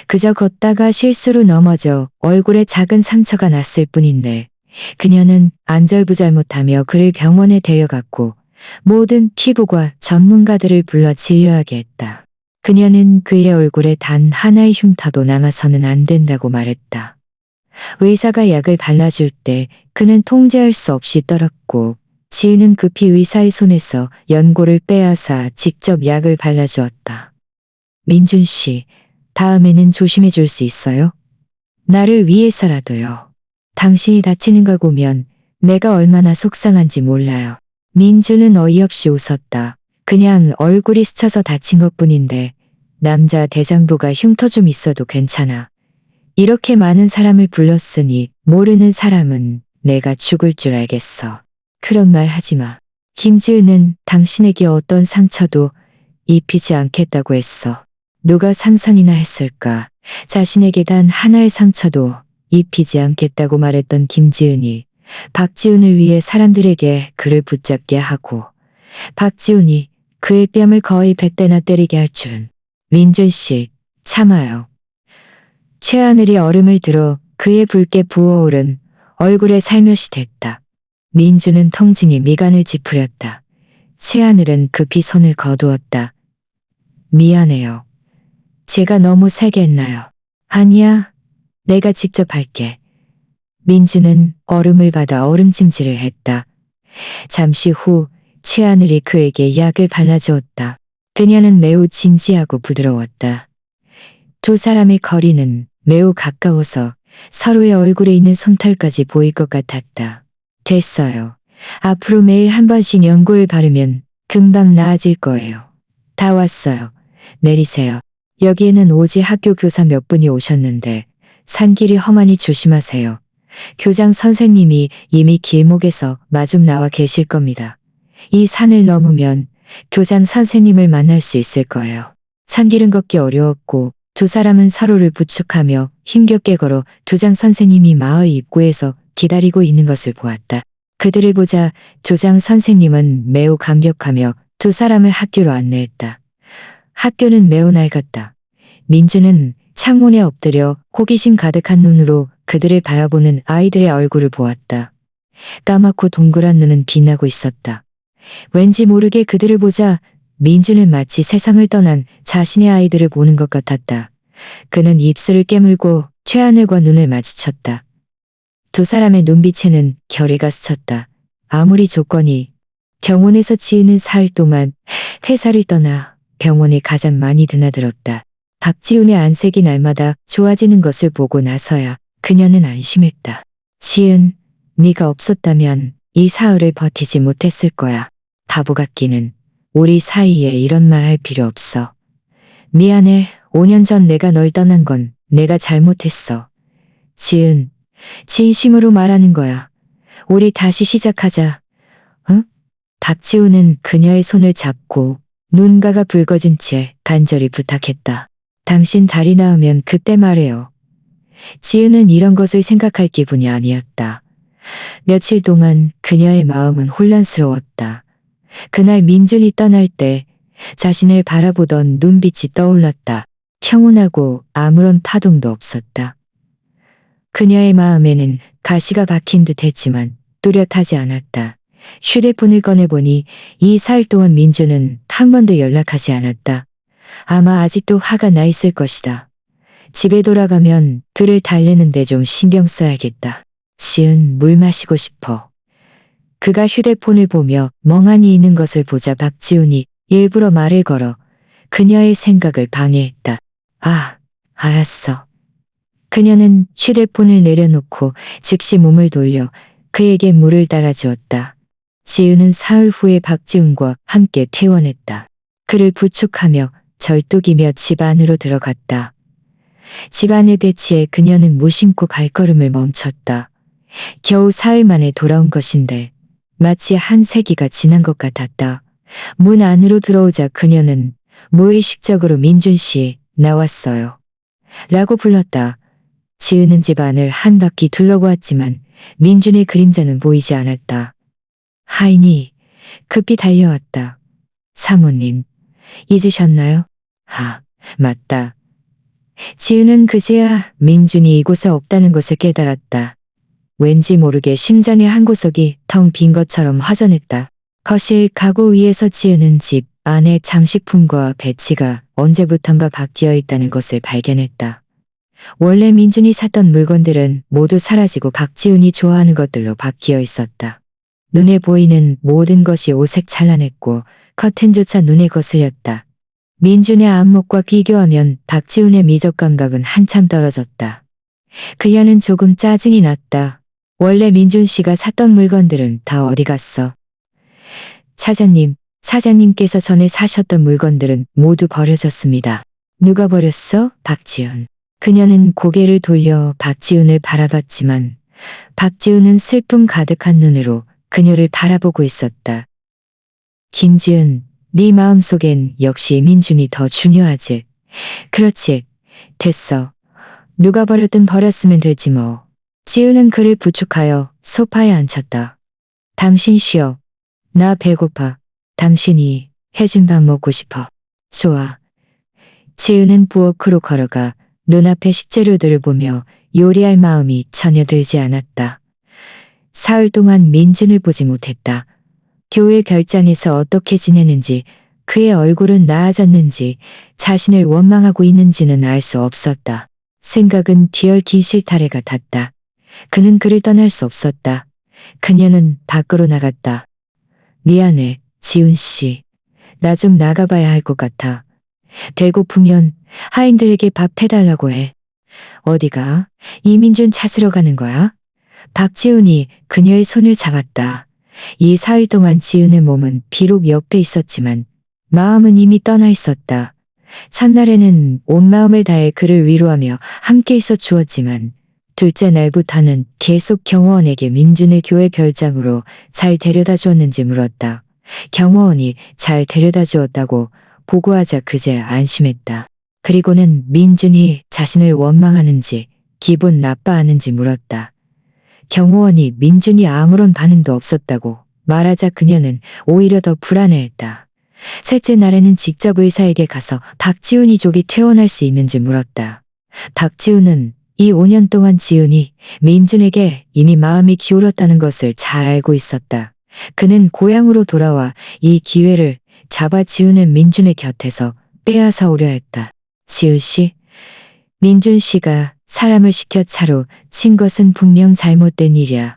Speaker 1: 그저 걷다가 실수로 넘어져 얼굴에 작은 상처가 났을 뿐인데 그녀는 안절부절 못하며 그를 병원에 데려갔고 모든 피부과 전문가들을 불러 진료하게 했다. 그녀는 그의 얼굴에 단 하나의 흉터도 남아서는 안 된다고 말했다. 의사가 약을 발라줄 때 그는 통제할 수 없이 떨었고 지은은 급히 의사의 손에서 연고를 빼앗아 직접 약을 발라주었다. 민준 씨, 다음에는 조심해 줄 수 있어요? 나를 위해서라도요. 당신이 다치는 걸 보면 내가 얼마나 속상한지 몰라요. 민주는 어이없이 웃었다. 그냥 얼굴이 스쳐서 다친 것뿐인데 남자 대장부가 흉터 좀 있어도 괜찮아. 이렇게 많은 사람을 불렀으니 모르는 사람은 내가 죽을 줄 알겠어. 그런 말 하지 마. 김지은은 당신에게 어떤 상처도 입히지 않겠다고 했어. 누가 상상이나 했을까. 자신에게 단 하나의 상처도 입히지 않겠다고 말했던 김지은이 박지훈을 위해 사람들에게 그를 붙잡게 하고 박지훈이 그의 뺨을 거의 100대나 때리게 할 줄은. 민준 씨, 참아요. 최하늘이 얼음을 들어 그의 붉게 부어오른 얼굴에 살며시 댔다. 민주는 통증이 미간을 찌푸렸다. 최하늘은 급히 손을 거두었다. 미안해요. 제가 너무 세게 했나요? 아니야. 내가 직접 할게. 민주는 얼음을 받아 얼음찜질을 했다. 잠시 후 최하늘이 그에게 약을 발라주었다. 그녀는 매우 진지하고 부드러웠다. 두 사람의 거리는 매우 가까워서 서로의 얼굴에 있는 솜털까지 보일 것 같았다. 됐어요. 앞으로 매일 한 번씩 연고를 바르면 금방 나아질 거예요. 다 왔어요. 내리세요. 여기에는 오지 학교 교사 몇 분이 오셨는데 산길이 험하니 조심하세요. 교장 선생님이 이미 길목에서 마중 나와 계실 겁니다. 이 산을 넘으면 교장 선생님을 만날 수 있을 거예요. 산길은 걷기 어려웠고 두 사람은 서로를 부축하며 힘겹게 걸어 교장 선생님이 마을 입구에서 기다리고 있는 것을 보았다. 그들을 보자 교장 선생님은 매우 감격하며 두 사람을 학교로 안내했다. 학교는 매우 낡았다. 민주는 창문에 엎드려 호기심 가득한 눈으로 그들을 바라보는 아이들의 얼굴을 보았다. 까맣고 동그란 눈은 빛나고 있었다. 왠지 모르게 그들을 보자 민주는 마치 세상을 떠난 자신의 아이들을 보는 것 같았다. 그는 입술을 깨물고 최하늘과 눈을 마주쳤다. 두 사람의 눈빛에는 결의가 스쳤다. 아무리 조건이 병원에서 지으는 사흘 동안 회사를 떠나 병원에 가장 많이 드나들었다. 박지훈의 안색이 날마다 좋아지는 것을 보고 나서야 그녀는 안심했다. 지은, 네가 없었다면 이 사흘을 버티지 못했을 거야. 바보 같기는. 우리 사이에 이런 말 할 필요 없어. 미안해. 5년 전 내가 널 떠난 건 내가 잘못했어. 지은, 진심으로 말하는 거야. 우리 다시 시작하자. 응? 박지훈은 그녀의 손을 잡고 눈가가 붉어진 채 간절히 부탁했다. 당신 다리 나으면 그때 말해요. 지은은 이런 것을 생각할 기분이 아니었다. 며칠 동안 그녀의 마음은 혼란스러웠다. 그날 민준이 떠날 때 자신을 바라보던 눈빛이 떠올랐다. 평온하고 아무런 파동도 없었다. 그녀의 마음에는 가시가 박힌 듯 했지만 뚜렷하지 않았다. 휴대폰을 꺼내보니 이 사흘 동안 민주는 한 번도 연락하지 않았다. 아마 아직도 화가 나 있을 것이다. 집에 돌아가면 그를 달래는데 좀 신경 써야겠다. 지은, 물 마시고 싶어. 그가 휴대폰을 보며 멍하니 있는 것을 보자 박지훈이 일부러 말을 걸어 그녀의 생각을 방해했다. 아, 알았어. 그녀는 휴대폰을 내려놓고 즉시 몸을 돌려 그에게 물을 따라주었다. 지은은 사흘 후에 박지훈과 함께 퇴원했다. 그를 부축하며 절뚝이며 집 안으로 들어갔다. 집 안의 배치에 그녀는 무심코 발걸음을 멈췄다. 겨우 사흘 만에 돌아온 것인데 마치 한 세기가 지난 것 같았다. 문 안으로 들어오자 그녀는 무의식적으로 민준 씨, 나왔어요. 라고 불렀다. 지은은 집 안을 한 바퀴 둘러보았지만 민준의 그림자는 보이지 않았다. 하인이 급히 달려왔다. 사모님, 잊으셨나요? 아, 맞다. 지은은 그제야 민준이 이곳에 없다는 것을 깨달았다. 왠지 모르게 심장의 한 구석이 텅 빈 것처럼 화전했다. 거실 가구 위에서 지은은 집 안의 장식품과 배치가 언제부턴가 바뀌어 있다는 것을 발견했다. 원래 민준이 샀던 물건들은 모두 사라지고 박지훈이 좋아하는 것들로 바뀌어 있었다. 눈에 보이는 모든 것이 오색 찬란했고 커튼조차 눈에 거슬렸다. 민준의 안목과 비교하면 박지훈의 미적 감각은 한참 떨어졌다. 그녀는 조금 짜증이 났다. 원래 민준 씨가 샀던 물건들은 다 어디 갔어? 차장님, 사장님께서 전에 사셨던 물건들은 모두 버려졌습니다. 누가 버렸어? 박지훈. 그녀는 고개를 돌려 박지훈을 바라봤지만 박지훈은 슬픔 가득한 눈으로 그녀를 바라보고 있었다. 김지은, 네 마음속엔 역시 민준이 더 중요하지. 그렇지. 됐어. 누가 버렸든 버렸으면 되지 뭐. 지은은 그를 부축하여 소파에 앉혔다. 당신 쉬어. 나 배고파. 당신이 해준 밥 먹고 싶어. 좋아. 지은은 부엌으로 걸어가 눈앞의 식재료들을 보며 요리할 마음이 전혀 들지 않았다. 사흘 동안 민준을 보지 못했다. 교회 별장에서 어떻게 지내는지, 그의 얼굴은 나아졌는지, 자신을 원망하고 있는지는 알 수 없었다. 생각은 뒤얽힌 실타래 같았다. 그는 그를 떠날 수 없었다. 그녀는 밖으로 나갔다. 미안해, 지훈 씨. 나 좀 나가봐야 할 것 같아. 배고프면 하인들에게 밥 해달라고 해. 어디가? 이민준 찾으러 가는 거야? 박지훈이 그녀의 손을 잡았다. 이 사흘 동안 지은의 몸은 비록 옆에 있었지만 마음은 이미 떠나 있었다. 첫날에는 온 마음을 다해 그를 위로하며 함께 있어 주었지만 둘째 날부터는 계속 경호원에게 민준을 교회 별장으로 잘 데려다 주었는지 물었다. 경호원이 잘 데려다 주었다고 보고하자 그제야 안심했다. 그리고는 민준이 자신을 원망하는지 기분 나빠하는지 물었다. 경호원이 민준이 아무런 반응도 없었다고 말하자 그녀는 오히려 더 불안해했다. 셋째 날에는 직접 의사에게 가서 박지훈이 조기 퇴원할 수 있는지 물었다. 박지훈은 이 5년 동안 지훈이 민준에게 이미 마음이 기울었다는 것을 잘 알고 있었다. 그는 고향으로 돌아와 이 기회를 잡아 지훈을 민준의 곁에서 빼앗아 오려 했다. 지훈 씨, 민준 씨가 사람을 시켜 차로 친 것은 분명 잘못된 일이야.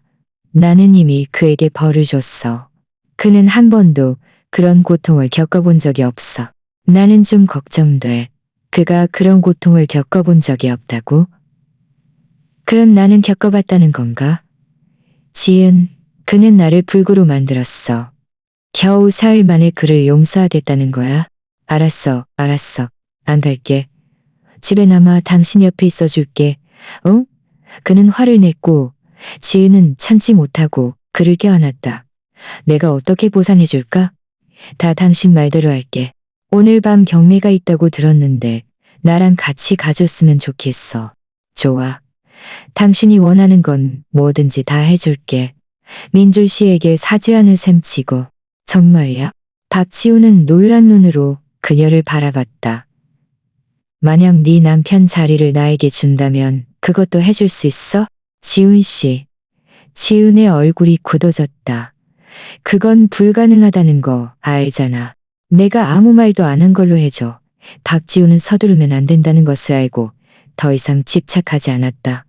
Speaker 1: 나는 이미 그에게 벌을 줬어. 그는 한 번도 그런 고통을 겪어본 적이 없어. 나는 좀 걱정돼. 그가 그런 고통을 겪어본 적이 없다고? 그럼 나는 겪어봤다는 건가? 지은, 그는 나를 불구로 만들었어. 겨우 사흘 만에 그를 용서하겠다는 거야? 알았어. 안 갈게. 집에 남아 당신 옆에 있어줄게. 응? 그는 화를 냈고 지은은 참지 못하고 그를 껴안았다. 내가 어떻게 보상해줄까? 다 당신 말대로 할게. 오늘 밤 경매가 있다고 들었는데 나랑 같이 가줬으면 좋겠어. 좋아. 당신이 원하는 건 뭐든지 다 해줄게. 민준 씨에게 사죄하는 셈 치고. 정말야? 박지우는 놀란 눈으로 그녀를 바라봤다. 만약 네 남편 자리를 나에게 준다면 그것도 해줄 수 있어? 지훈 씨. 지훈의 얼굴이 굳어졌다. 그건 불가능하다는 거 알잖아. 내가 아무 말도 안 한 걸로 해줘. 박지훈은 서두르면 안 된다는 것을 알고 더 이상 집착하지 않았다.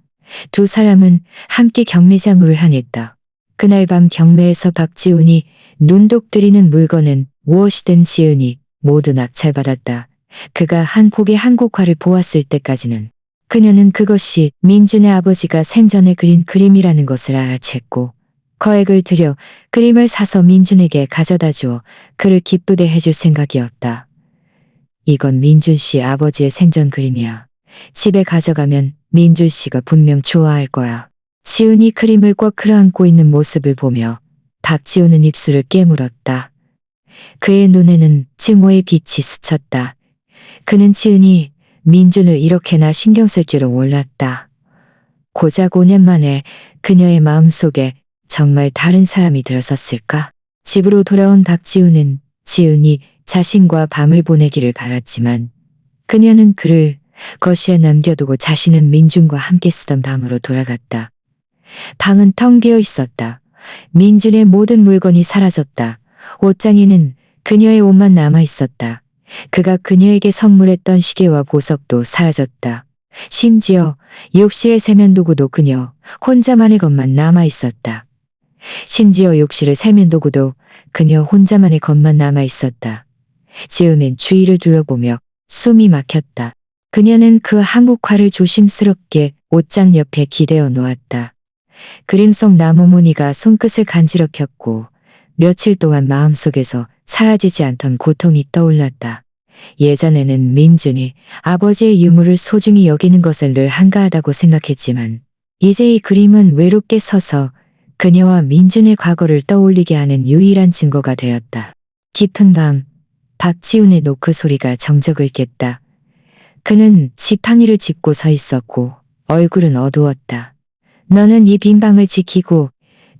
Speaker 1: 두 사람은 함께 경매장으로 향했다. 그날 밤 경매에서 박지훈이 눈독 들이는 물건은 무엇이든 지은이 모두 낙찰받았다. 그가 한 폭의 한국화를 보았을 때까지는 그녀는 그것이 민준의 아버지가 생전에 그린 그림이라는 것을 알아챘고 거액을 들여 그림을 사서 민준에게 가져다 주어 그를 기쁘게 해줄 생각이었다. 이건 민준 씨 아버지의 생전 그림이야. 집에 가져가면 민준 씨가 분명 좋아할 거야. 지훈이 그림을 꽉 끌어안고 있는 모습을 보며 박지훈은 입술을 깨물었다. 그의 눈에는 증오의 빛이 스쳤다. 그는 지훈이 민준을 이렇게나 신경 쓸 줄은 몰랐다. 고작 5년 만에 그녀의 마음속에 정말 다른 사람이 들어섰을까? 집으로 돌아온 박지훈은 지훈이 자신과 밤을 보내기를 바랐지만 그녀는 그를 거실에 남겨두고 자신은 민준과 함께 쓰던 방으로 돌아갔다. 방은 텅 비어 있었다. 민준의 모든 물건이 사라졌다. 옷장에는 그녀의 옷만 남아 있었다. 그가 그녀에게 선물했던 시계와 보석도 사라졌다. 심지어 욕실의 세면도구도 그녀 혼자만의 것만 남아 있었다. 심지어 욕실의 세면도구도 그녀 혼자만의 것만 남아 있었다. 지음은 주위를 둘러보며 숨이 막혔다. 그녀는 그 한국화를 조심스럽게 옷장 옆에 기대어 놓았다. 그림 속 나무 무늬가 손끝을 간지럽혔고 며칠 동안 마음속에서 사라지지 않던 고통이 떠올랐다. 예전에는 민준이 아버지의 유물을 소중히 여기는 것을 늘 한가하다고 생각했지만 이제 이 그림은 외롭게 서서 그녀와 민준의 과거를 떠올리게 하는 유일한 증거가 되었다. 깊은 밤, 박지훈의 노크 소리가 정적을 깼다. 그는 지팡이를 짚고 서 있었고 얼굴은 어두웠다. 너는 이 빈 방을 지키고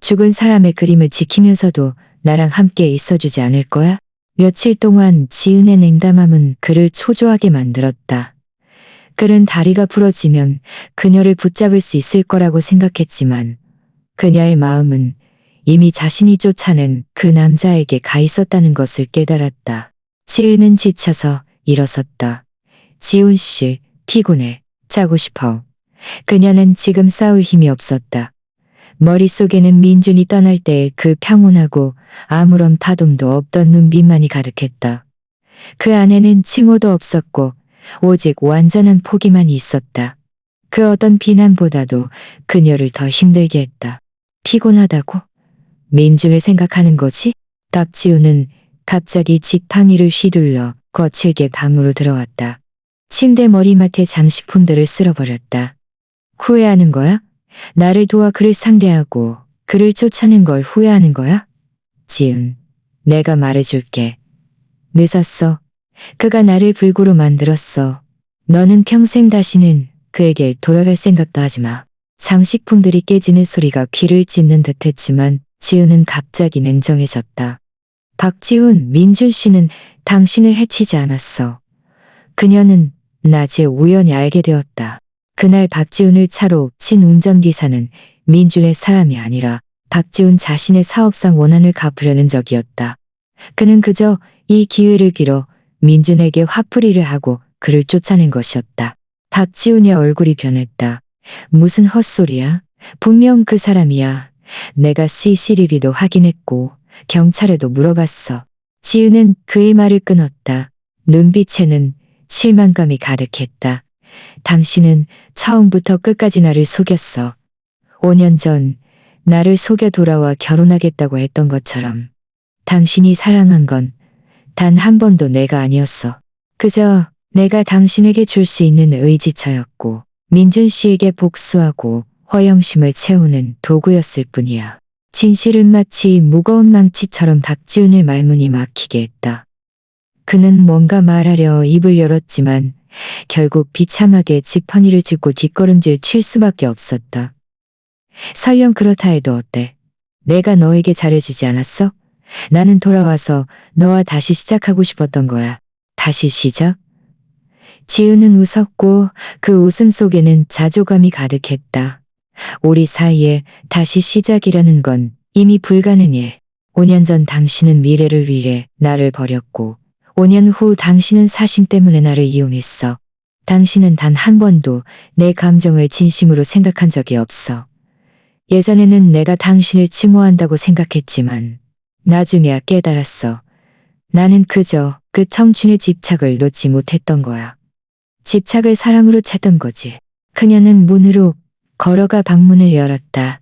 Speaker 1: 죽은 사람의 그림을 지키면서도 나랑 함께 있어주지 않을 거야? 며칠 동안 지은의 냉담함은 그를 초조하게 만들었다. 그는 다리가 부러지면 그녀를 붙잡을 수 있을 거라고 생각했지만 그녀의 마음은 이미 자신이 쫓아낸 그 남자에게 가 있었다는 것을 깨달았다. 지은은 지쳐서 일어섰다. 지훈 씨, 피곤해. 자고 싶어. 그녀는 지금 싸울 힘이 없었다. 머릿속에는 민준이 떠날 때의 그 평온하고 아무런 파동도 없던 눈빛만이 가득했다. 그 안에는 칭호도 없었고 오직 완전한 포기만 있었다. 그 어떤 비난보다도 그녀를 더 힘들게 했다. 피곤하다고? 민준을 생각하는 거지? 박지우는 갑자기 지팡이를 휘둘러 거칠게 방으로 들어왔다. 침대 머리맡에 장식품들을 쓸어버렸다. 후회하는 거야? 나를 도와 그를 상대하고 그를 쫓아낸 걸 후회하는 거야? 지은, 내가 말해줄게. 늦었어. 그가 나를 불구로 만들었어. 너는 평생 다시는 그에게 돌아갈 생각도 하지 마. 장식품들이 깨지는 소리가 귀를 찢는 듯 했지만 지은은 갑자기 냉정해졌다. 박지훈, 민준 씨는 당신을 해치지 않았어. 그녀는 낮에 우연히 알게 되었다. 그날 박지훈을 차로 친 운전기사는 민준의 사람이 아니라 박지훈 자신의 사업상 원한을 갚으려는 적이었다. 그는 그저 이 기회를 빌어 민준에게 화풀이를 하고 그를 쫓아낸 것이었다. 박지훈의 얼굴이 변했다. 무슨 헛소리야? 분명 그 사람이야. 내가 CCTV도 확인했고 경찰에도 물어봤어. 지은은 그의 말을 끊었다. 눈빛에는 실망감이 가득했다. 당신은 처음부터 끝까지 나를 속였어. 5년 전 나를 속여 돌아와 결혼하겠다고 했던 것처럼. 당신이 사랑한 건 단 한 번도 내가 아니었어. 그저 내가 당신에게 줄 수 있는 의지처였고 민준 씨에게 복수하고 허영심을 채우는 도구였을 뿐이야. 진실은 마치 무거운 망치처럼 박지훈의 말문이 막히게 했다. 그는 뭔가 말하려 입을 열었지만 결국 비참하게 지팡이를 짚고 뒷걸음질 칠 수밖에 없었다. 설령 그렇다 해도 어때? 내가 너에게 잘해주지 않았어? 나는 돌아와서 너와 다시 시작하고 싶었던 거야. 다시 시작? 지은은 웃었고 그 웃음 속에는 자조감이 가득했다. 우리 사이에 다시 시작이라는 건 이미 불가능해. 5년 전 당신은 미래를 위해 나를 버렸고 5년 후 당신은 사심 때문에 나를 이용했어. 당신은 단 한 번도 내 감정을 진심으로 생각한 적이 없어. 예전에는 내가 당신을 증오한다고 생각했지만 나중에야 깨달았어. 나는 그저 그 청춘의 집착을 놓지 못했던 거야. 집착을 사랑으로 찾던 거지. 그녀는 문으로 걸어가 방문을 열었다.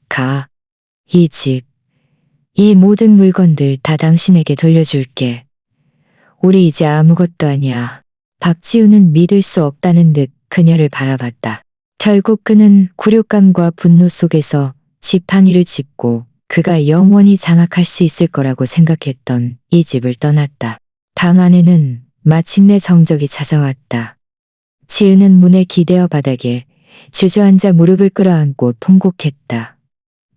Speaker 1: 가. 이 집. 이 모든 물건들 다 당신에게 돌려줄게. 우리 이제 아무것도 아니야. 박지훈은 믿을 수 없다는 듯 그녀를 바라봤다. 결국 그는 굴욕감과 분노 속에서 지팡이를 짚고 그가 영원히 장악할 수 있을 거라고 생각했던 이 집을 떠났다. 방 안에는 마침내 정적이 찾아왔다. 지은은 문에 기대어 바닥에 주저앉아 무릎을 끌어안고 통곡했다.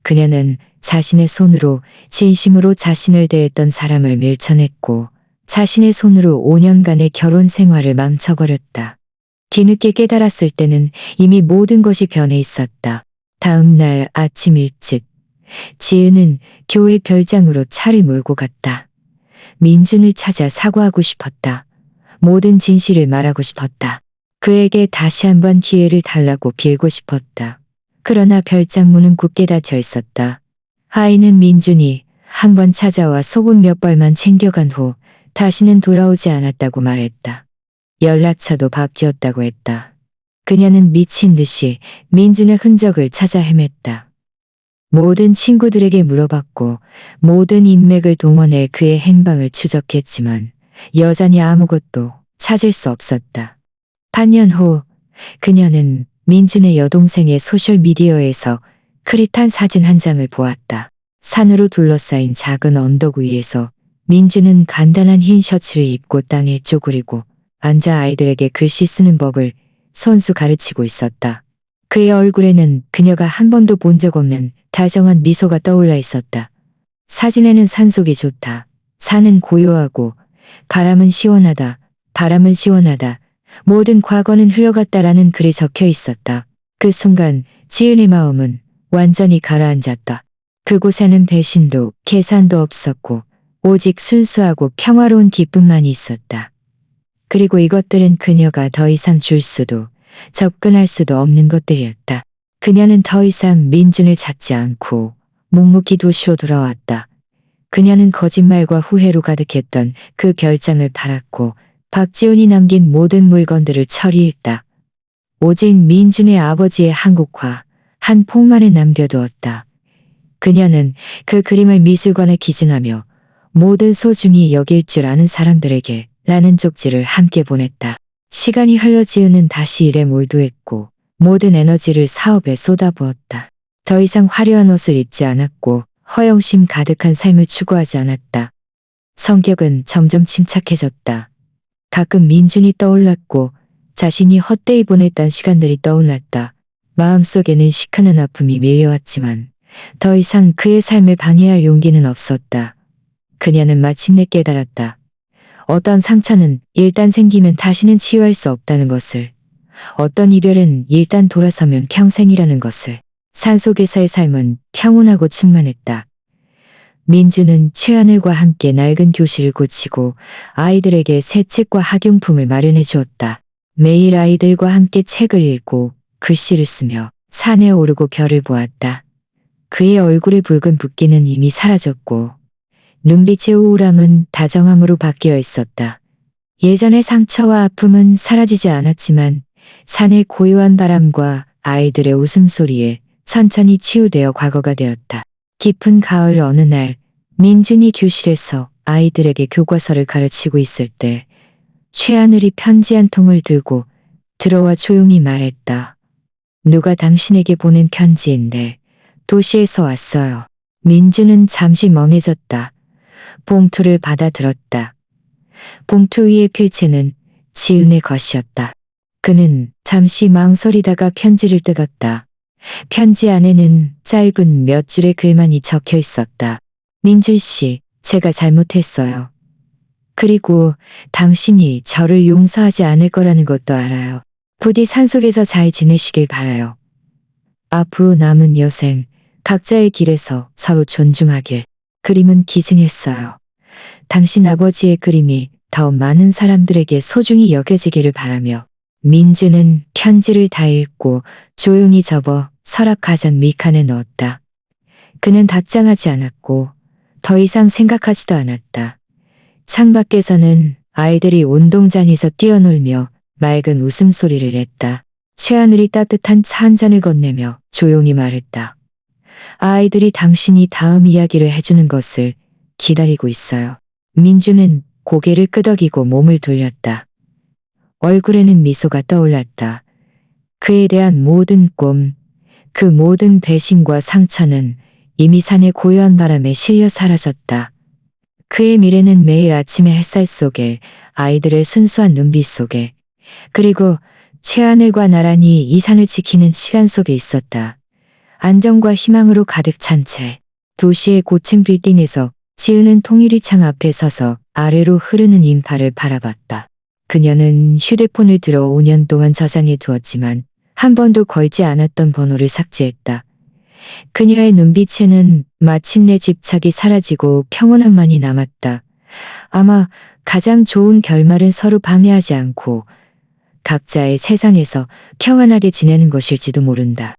Speaker 1: 그녀는 자신의 손으로 진심으로 자신을 대했던 사람을 밀쳐냈고 자신의 손으로 5년간의 결혼 생활을 망쳐버렸다. 뒤늦게 깨달았을 때는 이미 모든 것이 변해 있었다. 다음 날 아침 일찍 지은은 교회 별장으로 차를 몰고 갔다. 민준을 찾아 사과하고 싶었다. 모든 진실을 말하고 싶었다. 그에게 다시 한번 기회를 달라고 빌고 싶었다. 그러나 별장 문은 굳게 닫혀 있었다. 아이는 민준이 한 번 찾아와 속옷 몇 벌만 챙겨간 후 다시는 돌아오지 않았다고 말했다. 연락처도 바뀌었다고 했다. 그녀는 미친 듯이 민준의 흔적을 찾아 헤맸다. 모든 친구들에게 물어봤고 모든 인맥을 동원해 그의 행방을 추적했지만 여전히 아무것도 찾을 수 없었다. 반년 후 그녀는 민준의 여동생의 소셜미디어에서 크릿한 사진 한 장을 보았다. 산으로 둘러싸인 작은 언덕 위에서 민준은 간단한 흰 셔츠를 입고 땅에 쪼그리고 앉아 아이들에게 글씨 쓰는 법을 손수 가르치고 있었다. 그의 얼굴에는 그녀가 한 번도 본 적 없는 다정한 미소가 떠올라 있었다. 사진에는 산속이 좋다. 산은 고요하고 바람은 시원하다. 바람은 시원하다. 모든 과거는 흘러갔다라는 글이 적혀 있었다. 그 순간 지은의 마음은 완전히 가라앉았다. 그곳에는 배신도 계산도 없었고 오직 순수하고 평화로운 기쁨만이 있었다. 그리고 이것들은 그녀가 더 이상 줄 수도 접근할 수도 없는 것들이었다. 그녀는 더 이상 민준을 찾지 않고 묵묵히 도시로 돌아왔다. 그녀는 거짓말과 후회로 가득했던 그 별장을 팔았고 박지훈이 남긴 모든 물건들을 처리했다. 오직 민준의 아버지의 한국화 한 폭만을 남겨두었다. 그녀는 그 그림을 미술관에 기증하며 모든 소중히 여길 줄 아는 사람들에게 라는 쪽지를 함께 보냈다. 시간이 흘러 지은은 다시 일에 몰두했고 모든 에너지를 사업에 쏟아부었다. 더 이상 화려한 옷을 입지 않았고 허영심 가득한 삶을 추구하지 않았다. 성격은 점점 침착해졌다. 가끔 민준이 떠올랐고 자신이 헛되이 보냈던 시간들이 떠올랐다. 마음속에는 시큰한 아픔이 밀려왔지만 더 이상 그의 삶을 방해할 용기는 없었다. 그녀는 마침내 깨달았다. 어떤 상처는 일단 생기면 다시는 치유할 수 없다는 것을. 어떤 이별은 일단 돌아서면 평생이라는 것을. 산속에서의 삶은 평온하고 충만했다. 민주는 최하늘과 함께 낡은 교실을 고치고 아이들에게 새 책과 학용품을 마련해 주었다. 매일 아이들과 함께 책을 읽고 글씨를 쓰며 산에 오르고 별을 보았다. 그의 얼굴의 붉은 붓기는 이미 사라졌고 눈빛의 우울함은 다정함으로 바뀌어 있었다. 예전의 상처와 아픔은 사라지지 않았지만 산의 고요한 바람과 아이들의 웃음소리에 천천히 치유되어 과거가 되었다. 깊은 가을 어느 날 민준이 교실에서 아이들에게 교과서를 가르치고 있을 때 최하늘이 편지 한 통을 들고 들어와 조용히 말했다. 누가 당신에게 보낸 편지인데 도시에서 왔어요. 민준은 잠시 멍해졌다. 봉투를 받아들었다. 봉투 위의 필체는 지은의 것이었다. 그는 잠시 망설이다가 편지를 뜯었다. 편지 안에는 짧은 몇 줄의 글만이 적혀 있었다. 민준 씨, 제가 잘못했어요. 그리고 당신이 저를 용서하지 않을 거라는 것도 알아요. 부디 산속에서 잘 지내시길 바라요. 앞으로 남은 여생, 각자의 길에서 서로 존중하길. 그림은 기증했어요. 당신 아버지의 그림이 더 많은 사람들에게 소중히 여겨지기를 바라며 민주는 편지를 다 읽고 조용히 접어 서랍 가전 밑칸에 넣었다. 그는 답장하지 않았고 더 이상 생각하지도 않았다. 창밖에서는 아이들이 운동장에서 뛰어놀며 맑은 웃음소리를 냈다. 최하늘이 따뜻한 차 한 잔을 건네며 조용히 말했다. 아이들이 당신이 다음 이야기를 해주는 것을 기다리고 있어요. 민주는 고개를 끄덕이고 몸을 돌렸다. 얼굴에는 미소가 떠올랐다. 그에 대한 모든 꿈, 그 모든 배신과 상처는 이미 산의 고요한 바람에 실려 사라졌다. 그의 미래는 매일 아침의 햇살 속에, 아이들의 순수한 눈빛 속에, 그리고 최하늘과 나란히 이 산을 지키는 시간 속에 있었다. 안정과 희망으로 가득 찬 채 도시의 고층 빌딩에서 지은은 통유리창 앞에 서서 아래로 흐르는 인파를 바라봤다. 그녀는 휴대폰을 들어 5년 동안 저장해 두었지만 한 번도 걸지 않았던 번호를 삭제했다. 그녀의 눈빛에는 마침내 집착이 사라지고 평온함만이 남았다. 아마 가장 좋은 결말은 서로 방해하지 않고 각자의 세상에서 평안하게 지내는 것일지도 모른다.